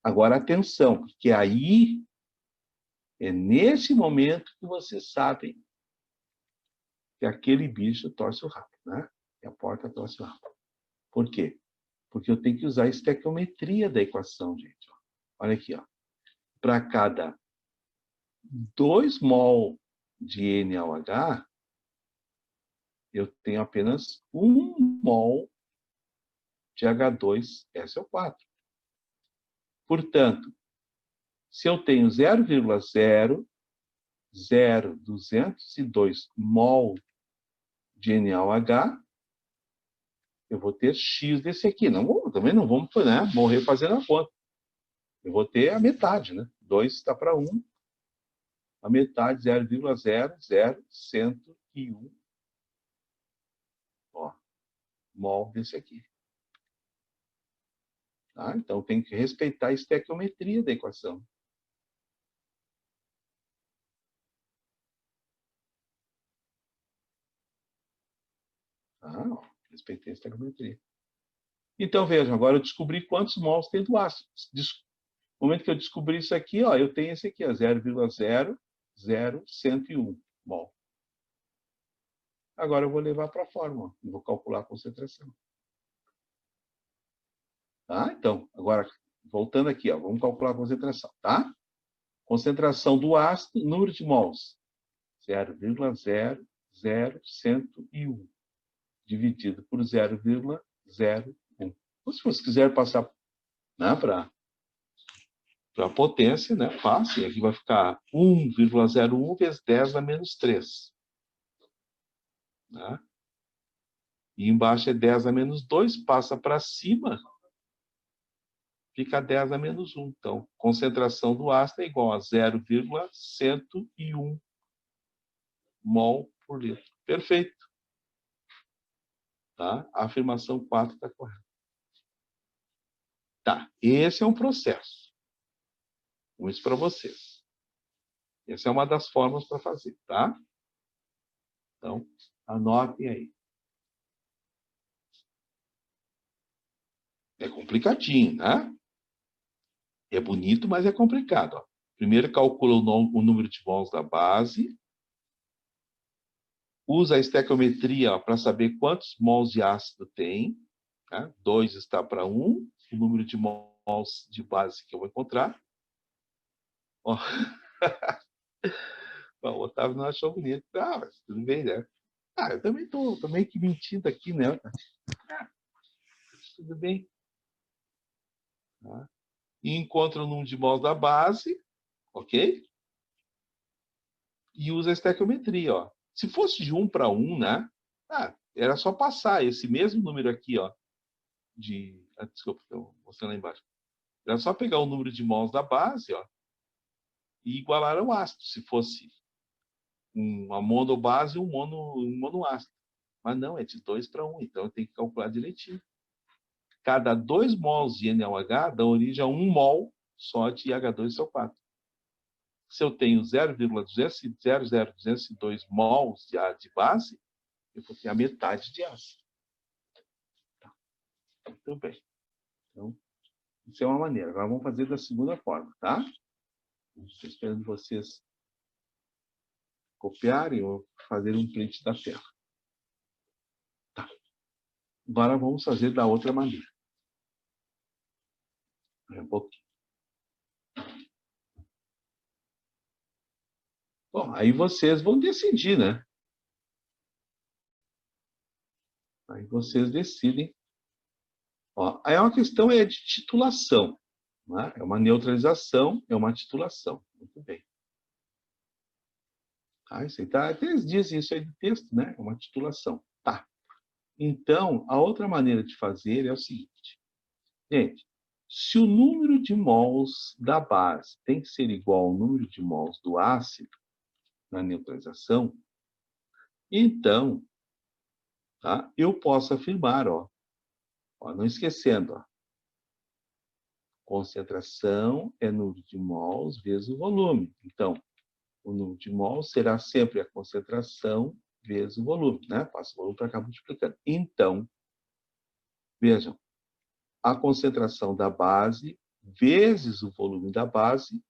Agora, atenção, porque aí é nesse momento que vocês sabem que aquele bicho torce o rabo, né? Que a porta torce o rabo. Por quê? Porque eu tenho que usar a estequiometria da equação, gente. Olha aqui, ó. Para cada 2 mol de NaOH, eu tenho apenas 1 mol de H2SO4. Portanto, se eu tenho 0,00202 mol de NaOH, eu vou ter X desse aqui. Também não vamos, né, morrer fazendo a conta. Eu vou ter a metade, né? 2 está para 1. A metade, 0,00101 mol desse aqui. Tá? Então, tem que respeitar a estequiometria da equação. Respeitei a estequiometria. Então, vejam, agora eu descobri quantos mols tem do ácido. No momento que eu descobri isso aqui, ó, eu tenho esse aqui, 0,00101 mol. Agora eu vou levar para a fórmula e vou calcular a concentração. Tá? Então, agora, voltando aqui, ó, vamos calcular a concentração, tá? Concentração do ácido, número de mols, 0,00101, dividido por 0,01. Então, se você quiser passar, né, para a potência, né, fácil, aqui vai ficar 1,01 vezes 10 a menos 3. Né? E embaixo é 10 a menos 2, passa para cima, fica 10 a menos 1. Então, concentração do ácido é igual a 0,101 mol por litro. Perfeito. Tá? A afirmação 4 está correta. Tá, esse é um processo. Isso para vocês. Essa é uma das formas para fazer, tá? Então, anotem aí. É complicadinho, né? É bonito, mas é complicado. Ó. Primeiro calcula o número de mols da base. Usa a estequiometria para saber quantos mols de ácido tem. Né? 2 está para 1. O número de mols de base que eu vou encontrar. Ó. O Otávio não achou bonito. Ah, mas tudo bem, né? Ah, eu também estou meio que mentindo aqui, né? Ah, tudo bem. Tá? E encontra o número de mols da base, ok? E usa a estequiometria, ó. Se fosse de 1 para 1, né? Era só passar esse mesmo número aqui, ó. Desculpa, estou mostrando lá embaixo. Era só pegar o número de mols da base, ó, e igualar ao ácido, se fosse uma monobase e um monoácido. Mas não, é de 2 para 1, então eu tenho que calcular direitinho. Cada 2 mols de NaOH dá origem a 1 mol só de H2SO4. Se eu tenho 0,00202 mols de base, eu vou ter a metade de ácido. Tá. Muito bem. Então, isso é uma maneira. Agora vamos fazer da segunda forma, tá? Estou esperando vocês copiarem ou fazerem um print da tela. Tá. Agora vamos fazer da outra maneira. Um pouquinho. Bom, aí vocês vão decidir, né? Aí vocês decidem. Ó, aí uma questão é de titulação. Né? É uma neutralização, é uma titulação. Muito bem. Isso aí tá, até eles dizem isso aí no texto, né? É uma titulação. Tá. Então, a outra maneira de fazer é o seguinte. Gente, Se o número de mols da base tem que ser igual ao número de mols do ácido na neutralização, então, tá, eu posso afirmar, ó, não esquecendo, ó, concentração é número de mols vezes o volume. Então, o número de mols será sempre a concentração vezes o volume, né? Passa o volume para cá multiplicando. Então, vejam, a concentração da base vezes o volume da base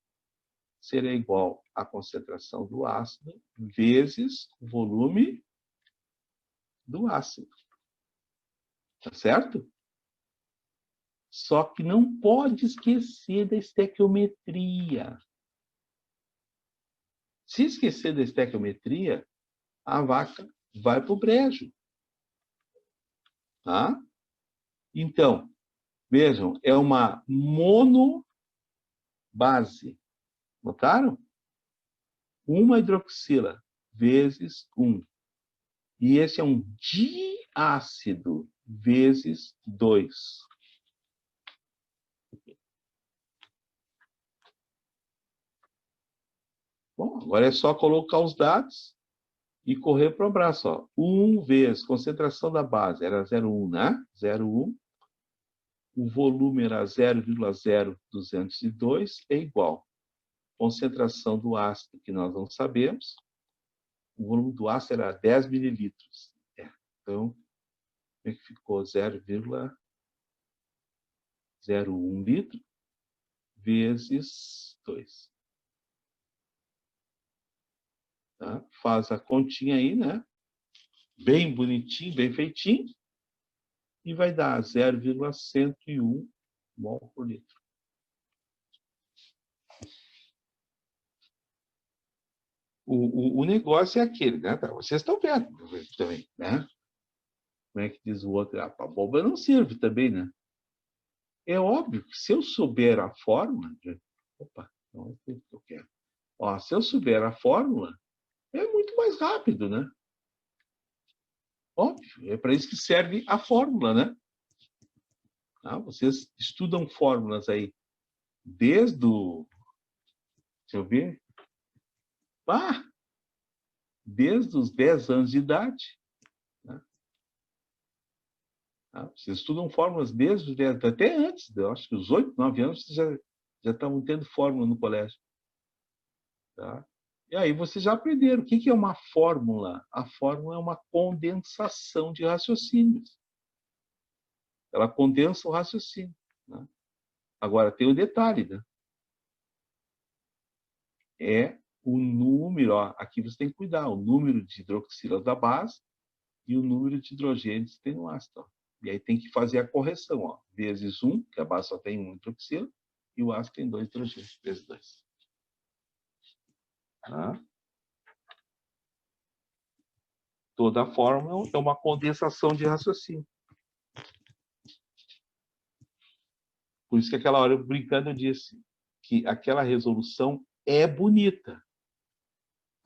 será igual à concentração do ácido vezes o volume do ácido. Tá certo? Só que não pode esquecer da estequiometria. Se esquecer da estequiometria, a vaca vai para o brejo. Tá? Então, vejam, é uma monobase. Notaram? Uma hidroxila vezes 1. E esse é um diácido vezes 2. Bom, agora é só colocar os dados e correr para o abraço. Ó. 1 vezes concentração da base era 0,1, né? 0,1. O volume era 0,0202, é igual. Concentração do ácido, que nós não sabemos. O volume do ácido era 10 mililitros. Então, como é que ficou? 0,01 litro vezes 2. Tá? Faz a continha aí, né? Bem bonitinho, bem feitinho. E vai dar 0,101 mol por litro. O negócio é aquele, né? Vocês estão vendo também, né? Como é que diz o outro? A bomba não serve também, né? É óbvio que se eu souber a fórmula... Opa, não é o que eu quero. Ó, se eu souber a fórmula, é muito mais rápido, né? Óbvio, é para isso que serve a fórmula, né? Ah, vocês estudam fórmulas aí desde o... Deixa eu ver. Desde os 10 anos de idade. Né? Vocês estudam fórmulas desde os 10, até antes, eu acho que os 8, 9 anos vocês já estavam tendo fórmula no colégio. Tá? E aí vocês já aprenderam. O que é uma fórmula? A fórmula é uma condensação de raciocínios. Ela condensa o raciocínio. Né? Agora, tem o detalhe. Né? É o número, ó, aqui você tem que cuidar, o número de hidroxilas da base e o número de hidrogênios que tem no ácido. Ó. E aí tem que fazer a correção, ó, vezes 1, que a base só tem 1 hidroxila, e o ácido tem 2 hidrogênios, vezes 2. Tá? Toda a fórmula é uma condensação de raciocínio. Por isso que aquela hora, brincando, eu disse que aquela resolução é bonita.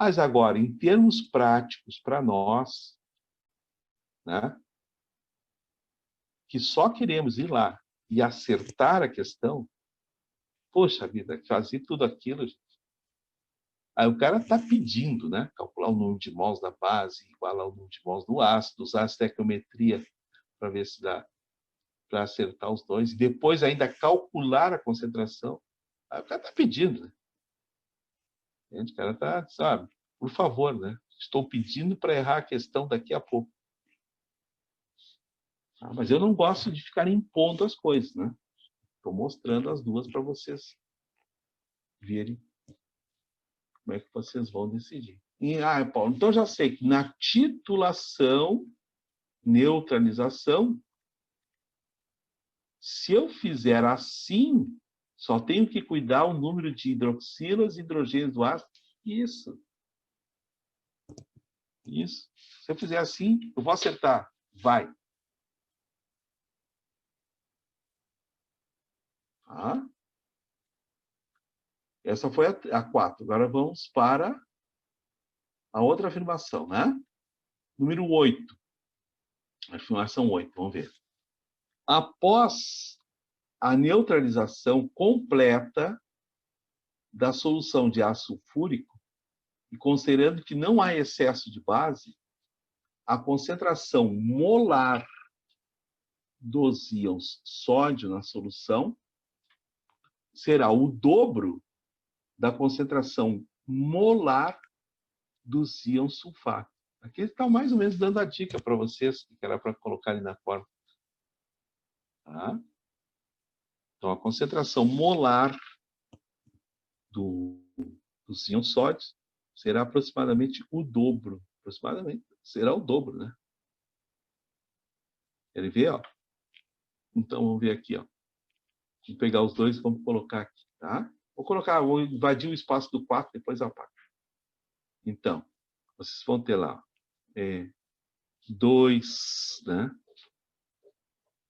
Mas agora, em termos práticos, para nós, né, que só queremos ir lá e acertar a questão, poxa vida, fazer tudo aquilo... Aí o cara está pedindo, né? Calcular o número de mols da base, igualar o número de mols do ácido, usar a estequiometria para ver se dá para acertar os dois, e depois ainda calcular a concentração. Aí o cara está pedindo, né? O cara está, sabe? Por favor, né? Estou pedindo para errar a questão daqui a pouco. Mas eu não gosto de ficar impondo as coisas, né? Estou mostrando as duas para vocês verem como é que vocês vão decidir. E, Paulo, então já sei que na titulação, neutralização, se eu fizer assim, só tenho que cuidar o número de hidroxilas e hidrogênios do ácido. Isso. Isso. Se eu fizer assim, eu vou acertar. Vai. Tá? Essa foi a 4. Agora vamos para a outra afirmação, né? Número 8. Afirmação 8, vamos ver. Após a neutralização completa da solução de ácido sulfúrico, e considerando que não há excesso de base, a concentração molar dos íons sódio na solução será o dobro da concentração molar dos íons sulfato. Aqui está mais ou menos dando a dica para vocês, que era para colocar ali na forma. Tá? Então, a concentração molar dos íons sódios será aproximadamente o dobro. Aproximadamente, será o dobro, né? Quer ver, ó? Então, vamos ver aqui, ó. Vamos pegar os dois e vamos colocar aqui, tá? Vou invadir o espaço do 4, depois apago. Então, vocês vão ter lá 2, né?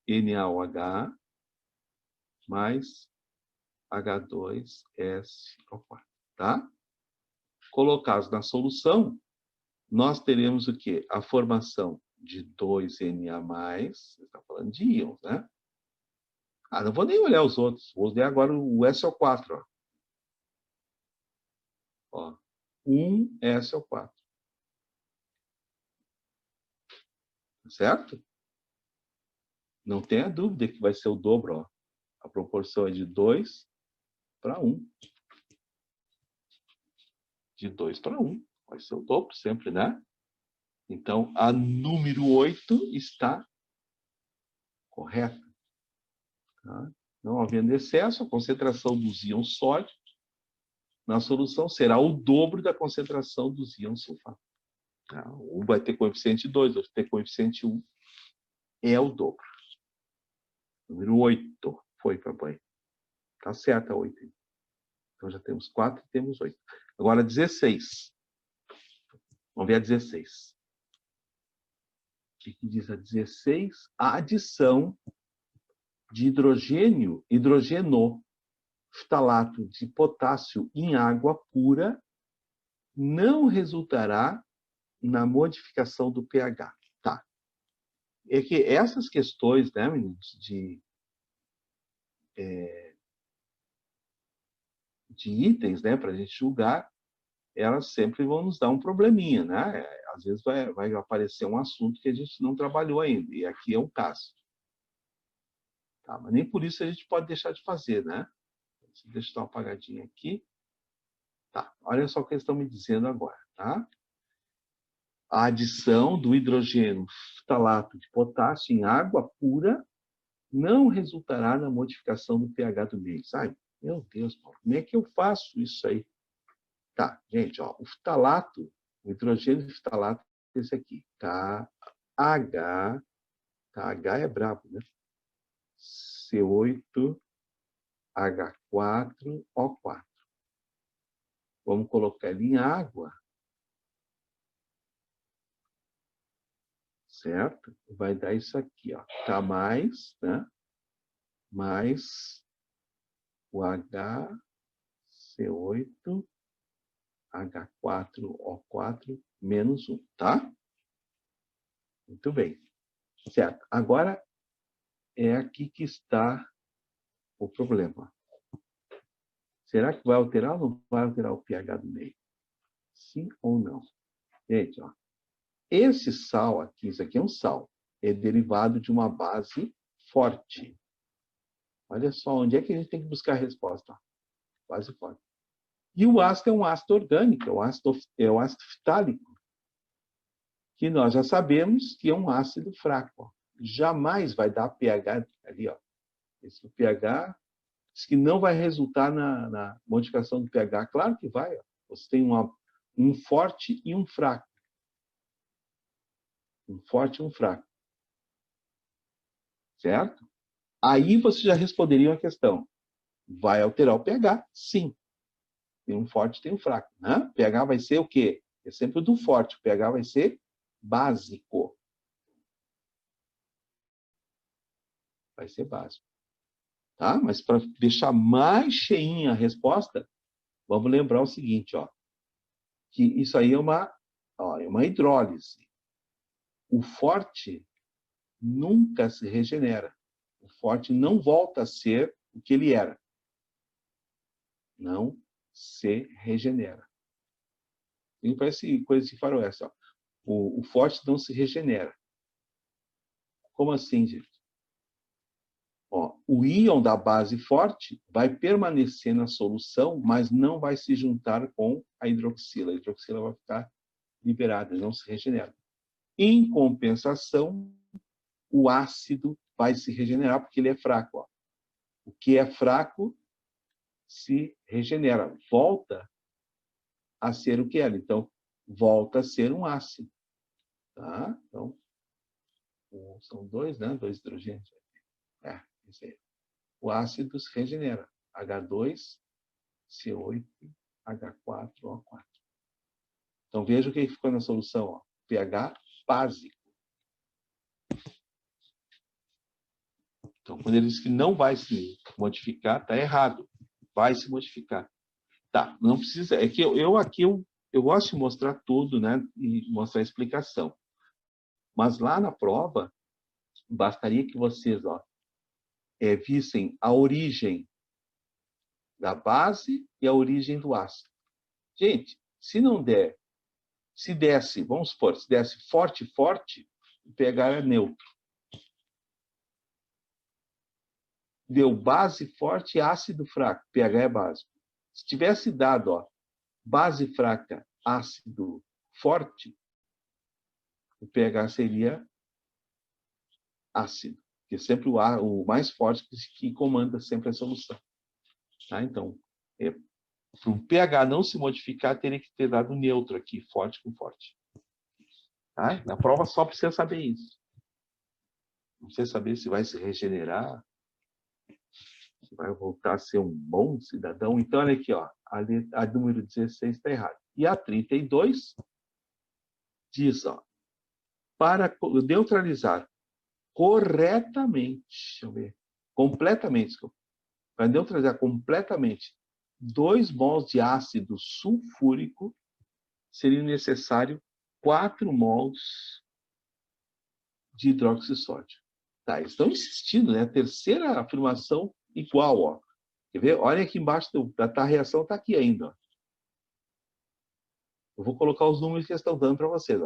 NaOH mais H2SO4, tá? Colocados na solução, nós teremos o quê? A formação de 2Na+, você está falando de íons, né? Ah, não vou nem olhar os outros, vou olhar agora o SO4, ó. 1SO4. Certo? Não tenha dúvida que vai ser o dobro, ó. A proporção é de 2 para 1. De 2 para 1. Vai ser o dobro sempre, né? Então, a número 8 está correta. Tá? Não havendo excesso, a concentração dos íons sódios na solução será o dobro da concentração dos íons sulfato. Tá? Um vai ter coeficiente 2, outro vai ter coeficiente 1. É o dobro. Número 8 foi para banho. Tá certo a 8. Então já temos 4 e temos 8. Agora 16. Vamos ver a 16. O que diz a 16? A adição de hidrogeno, ftalato de potássio em água pura não resultará na modificação do pH. Tá. É que essas questões, né, meninos, de itens, né, para a gente julgar, elas sempre vão nos dar um probleminha, né? Às vezes vai aparecer um assunto que a gente não trabalhou ainda, e aqui é um caso. Tá? Mas nem por isso a gente pode deixar de fazer, né? Deixa eu dar uma apagadinha aqui. Tá, olha só o que eles estão me dizendo agora, tá? A adição do hidrogênio ftalato de potássio em água pura não resultará na modificação do pH do meio. Ai, meu Deus, Paulo, como é que eu faço isso aí? Tá, gente, ó, o ftalato, o hidrogênio ftalato, esse aqui, KH, KH é brabo, né? C8H4O4. Vamos colocar ele em água. Certo? Vai dar isso aqui, ó. K mais, né? Mais o HC8H4O4 menos 1, tá? Muito bem. Certo. Agora é aqui que está o problema. Será que vai alterar ou não vai alterar o pH do meio? Sim ou não? Gente, ó. Esse sal aqui, isso aqui é um sal. É derivado de uma base forte. Olha só, onde é que a gente tem que buscar a resposta? Base forte. E o ácido é um ácido orgânico, é o ácido ftálico, que nós já sabemos que é um ácido fraco. Ó. Jamais vai dar pH ali, ó. Esse pH diz que não vai resultar na modificação do pH. Claro que vai. Ó. Você tem um forte e um fraco. Um forte e um fraco. Certo? Aí você já responderia a questão. Vai alterar o pH? Sim. Tem um forte e tem um fraco. Né? pH vai ser o quê? É sempre o do forte. O pH vai ser básico. Vai ser básico. Tá? Mas para deixar mais cheinha a resposta, vamos lembrar o seguinte, ó, que isso aí é uma hidrólise. O forte nunca se regenera. O forte não volta a ser o que ele era. Não se regenera. E parece coisa de faroeste. Ó. O forte não se regenera. Como assim, gente? Ó, o íon da base forte vai permanecer na solução, mas não vai se juntar com a hidroxila. A hidroxila vai ficar liberada, não se regenera. Em compensação, o ácido vai se regenerar porque ele é fraco. Ó. O que é fraco se regenera, volta a ser o que era. Então, volta a ser um ácido. Tá? Então, são dois, né? Dois hidrogênios. Isso aí. O ácido se regenera. H2, C8, H4O4. Então, veja o que ficou na solução. Ó. pH básico. Então, quando ele diz que não vai se modificar, está errado. Vai se modificar. Tá, não precisa... É que eu gosto de mostrar tudo, né? E mostrar a explicação. Mas lá na prova, bastaria que vocês vissem a origem da base e a origem do ácido. Gente, se não der, se desse, vamos supor, se desse forte, o pH é neutro. Deu base forte, ácido fraco, pH é básico. Se tivesse dado base fraca, ácido forte, o pH seria ácido, que é sempre o mais forte que comanda sempre a solução. Tá? Então, para o pH não se modificar, teria que ter dado neutro aqui, forte com forte. Tá? Na prova só precisa saber isso. Não precisa saber se vai se regenerar, se vai voltar a ser um bom cidadão. Então, olha aqui, a número 16 está errada. E a 32 diz, para neutralizar corretamente, deixa eu ver, completamente, para neutralizar completamente 2 mols de ácido sulfúrico, seria necessário 4 mols de hidróxido de sódio. Tá, eles estão insistindo, né? A terceira afirmação igual, Quer ver? Olha aqui embaixo, a reação está aqui ainda. Eu vou colocar os números que eles estão dando para vocês.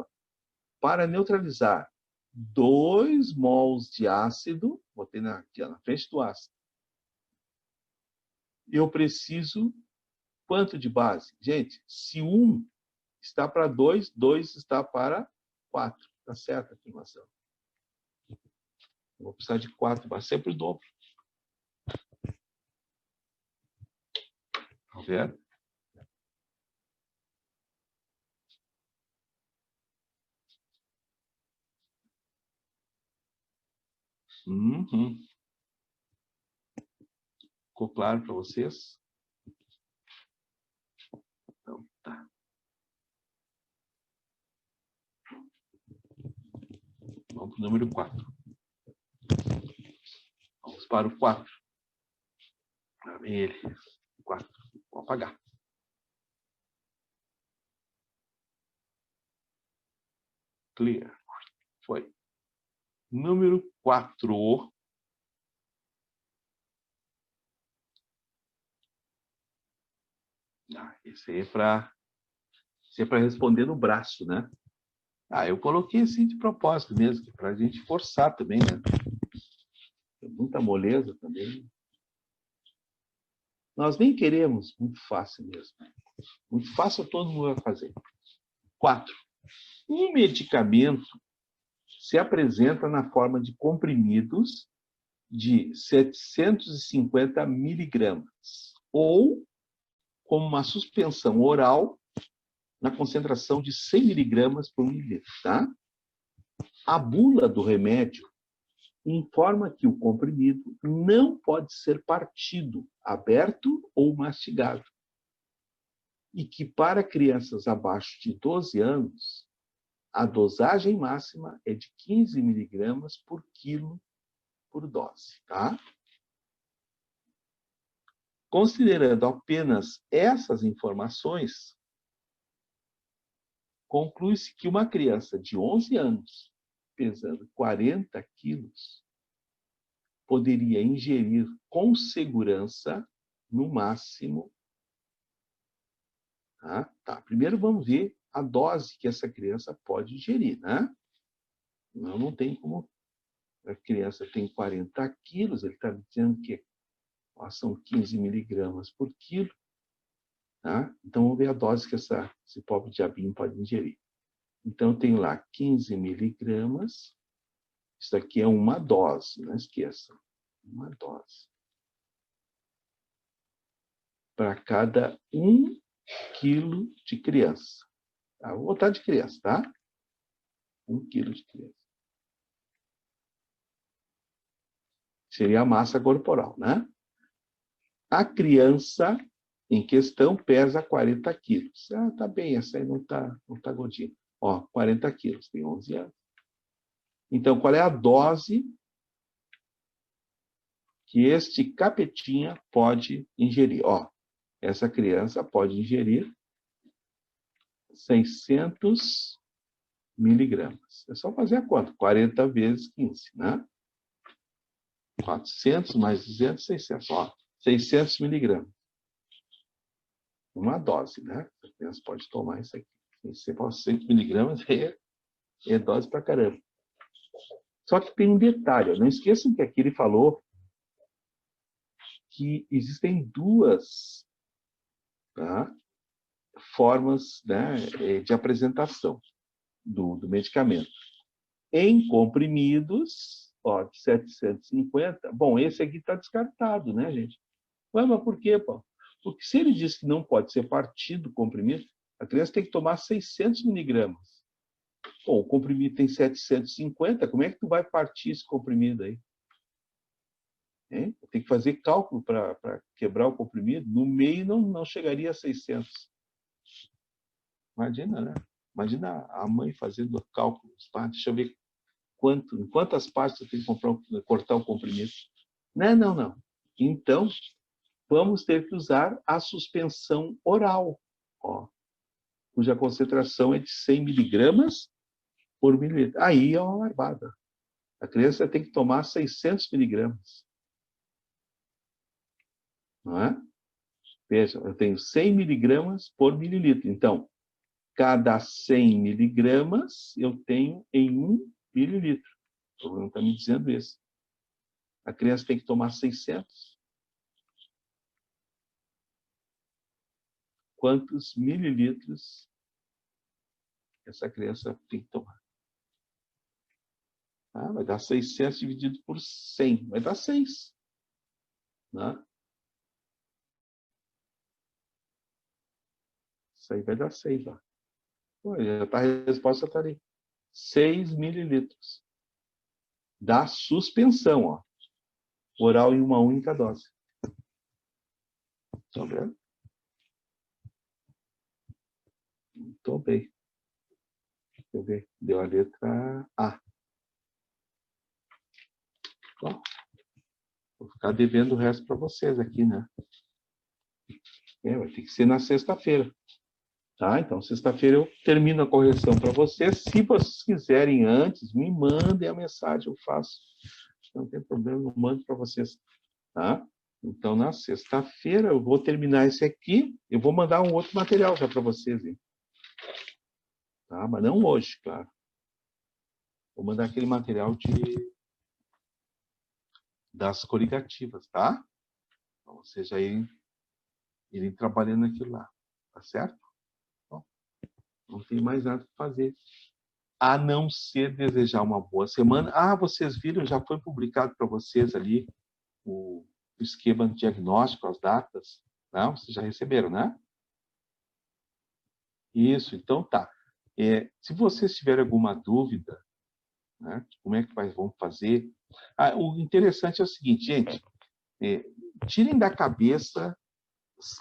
Para neutralizar 2 mols de ácido, botei aqui na frente do ácido, eu preciso quanto de base? Gente, se 1 está para 2, 2 está para 4. Está certa a afirmação. Eu vou precisar de 4, vai sempre o dobro. Tá vendo? Uhum. Ficou claro para vocês? Então, tá. Vamos para o número 4. Vamos para o 4. Lá vem ele. 4. Vou apagar. Clear. Foi. Número 4. Esse aí é para responder no braço, né? Eu coloquei assim de propósito mesmo, para a gente forçar também, né? Tem muita moleza também. Nós nem queremos, muito fácil mesmo. Muito fácil todo mundo vai fazer. 4. Um medicamento se apresenta na forma de comprimidos de 750 miligramas ou como uma suspensão oral na concentração de 100 miligramas por mililitro. Tá? A bula do remédio informa que o comprimido não pode ser partido, aberto ou mastigado. E que para crianças abaixo de 12 anos, a dosagem máxima é de 15 miligramas por quilo por dose. Tá? Considerando apenas essas informações, conclui-se que uma criança de 11 anos, pesando 40 quilos, poderia ingerir com segurança, no máximo... Tá. Primeiro vamos ver a dose que essa criança pode ingerir, né? Não tem como... A criança tem 40 quilos, ele está dizendo que são 15 miligramas por quilo. Tá? Então, vamos ver a dose que esse pobre diabinho pode ingerir. Então, eu tenho lá 15 miligramas. Isso aqui é uma dose, não esqueça. Uma dose. Para cada 1 quilo de criança. Tá? Vou botar de criança, tá? 1 quilo de criança. Seria a massa corporal, né? A criança em questão pesa 40 quilos. Tá bem, essa aí não tá gordinha. 40 quilos, tem 11 anos. Então, qual é a dose que este capetinha pode ingerir? Essa criança pode ingerir 600 miligramas. É só fazer a conta. 40 vezes 15, né? 400 mais 200, 600. 600 miligramas. Uma dose, né? A criança pode tomar isso aqui. 600 miligramas é dose pra caramba. Só que tem um detalhe. Não esqueçam que aqui ele falou que existem 2 formas, né, de apresentação do medicamento. Em comprimidos, de 750, bom, esse aqui está descartado, né, gente? Ué, mas por quê, Paulo? Porque se ele diz que não pode ser partido o comprimido, a criança tem que tomar 600 miligramas. Bom, o comprimido tem 750, como é que tu vai partir esse comprimido aí? Tem que fazer cálculo para quebrar o comprimido. No meio não chegaria a 600. Imagina, né? Imagina a mãe fazendo cálculos. Tá? Deixa eu ver em quantas partes eu tenho que cortar o comprimido. Não. Então, vamos ter que usar a suspensão oral, cuja concentração é de 100 miligramas por mililitro. Aí é uma barbada. A criança tem que tomar 600 miligramas. Não é? Veja, eu tenho 100 miligramas por mililitro. Então, cada 100 miligramas eu tenho em 1 mililitro. O problema está me dizendo isso. A criança tem que tomar 600. Quantos mililitros essa criança tem que tomar? Vai dar 600 dividido por 100. Vai dar 6. Né? Isso aí vai dar 6. A resposta está ali. 6 mililitros. Da suspensão, oral em uma única dose. Estão vendo? Muito bem. Deixa eu ver. Deu a letra A. Bom, vou ficar devendo o resto para vocês aqui, né? Vai ter que ser na sexta-feira. Tá? Então, sexta-feira eu termino a correção para vocês. Se vocês quiserem antes, me mandem a mensagem, eu faço. Não tem problema, eu mando para vocês. Tá? Então, na sexta-feira, eu vou terminar esse aqui. Eu vou mandar um outro material já para vocês. Hein? Tá? Mas não hoje, claro. Vou mandar aquele material das coligativas, tá? Então, vocês já irem trabalhando aquilo lá. Tá certo? Bom, não tem mais nada para fazer. A não ser desejar uma boa semana. Vocês viram, já foi publicado para vocês ali o esquema diagnóstico, as datas. Não? Vocês já receberam, né? Isso, então tá. Se vocês tiverem alguma dúvida, né, como é que vão fazer? O interessante é o seguinte, gente, tirem da cabeça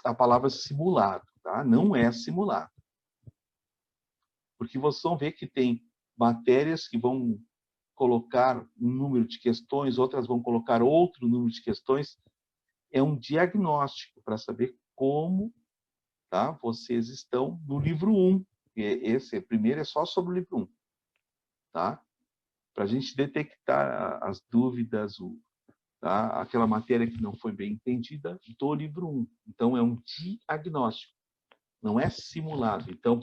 a palavra simulado, tá? Não é simulado. Porque vocês vão ver que tem matérias que vão colocar um número de questões, outras vão colocar outro número de questões. É um diagnóstico para saber como, tá, vocês estão no livro 1. Esse primeiro é só sobre o livro 1. Tá? Para a gente detectar as dúvidas, tá? Aquela matéria que não foi bem entendida, do livro 1. Então, é um diagnóstico, não é simulado. Então,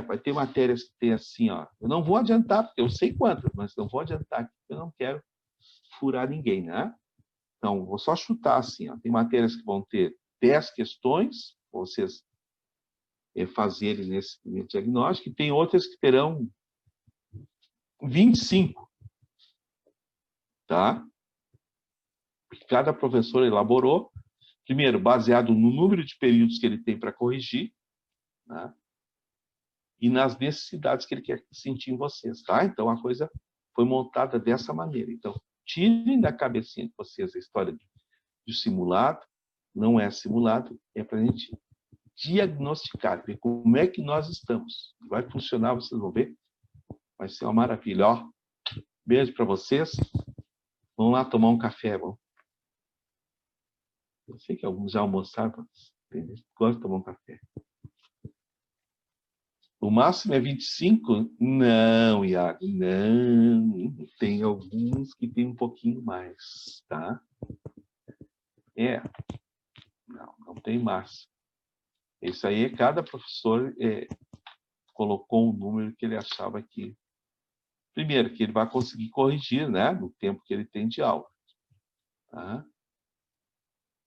vai ter matérias que tem assim, ó, eu não vou adiantar, porque eu sei quantas, mas não vou adiantar, porque eu não quero furar ninguém, né? Então, vou só chutar assim, ó. Tem matérias que vão ter 10 questões, vocês fazerem nesse diagnóstico, e tem outras que terão 25, tá? Cada professor elaborou, primeiro, baseado no número de períodos que ele tem para corrigir, né? E nas necessidades que ele quer sentir em vocês, tá? Então, a coisa foi montada dessa maneira. Então, tirem da cabecinha de vocês a história de simulado, não é simulado, é para a gente diagnosticar, ver como é que nós estamos. Vai funcionar, vocês vão ver. Vai ser uma maravilha. Ó, beijo para vocês. Vamos lá tomar um café, bom. Eu sei que alguns já almoçaram, mas gosto de tomar um café. O máximo é 25? Não, Iago, não. Tem alguns que tem um pouquinho mais, tá? Não tem máximo. Isso aí, cada professor colocou um número que ele achava que... Primeiro, que ele vai conseguir corrigir, né? No tempo que ele tem de aula. Tá?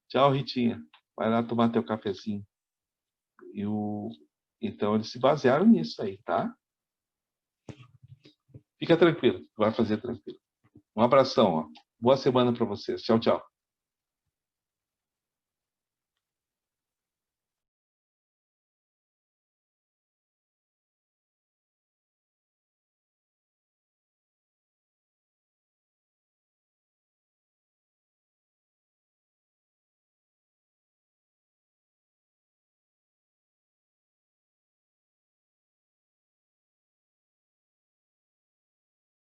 Tchau, Ritinha. Vai lá tomar teu cafezinho. Então, eles se basearam nisso aí, tá? Fica tranquilo, vai fazer tranquilo. Um abração, ó. Boa semana para vocês. Tchau, tchau.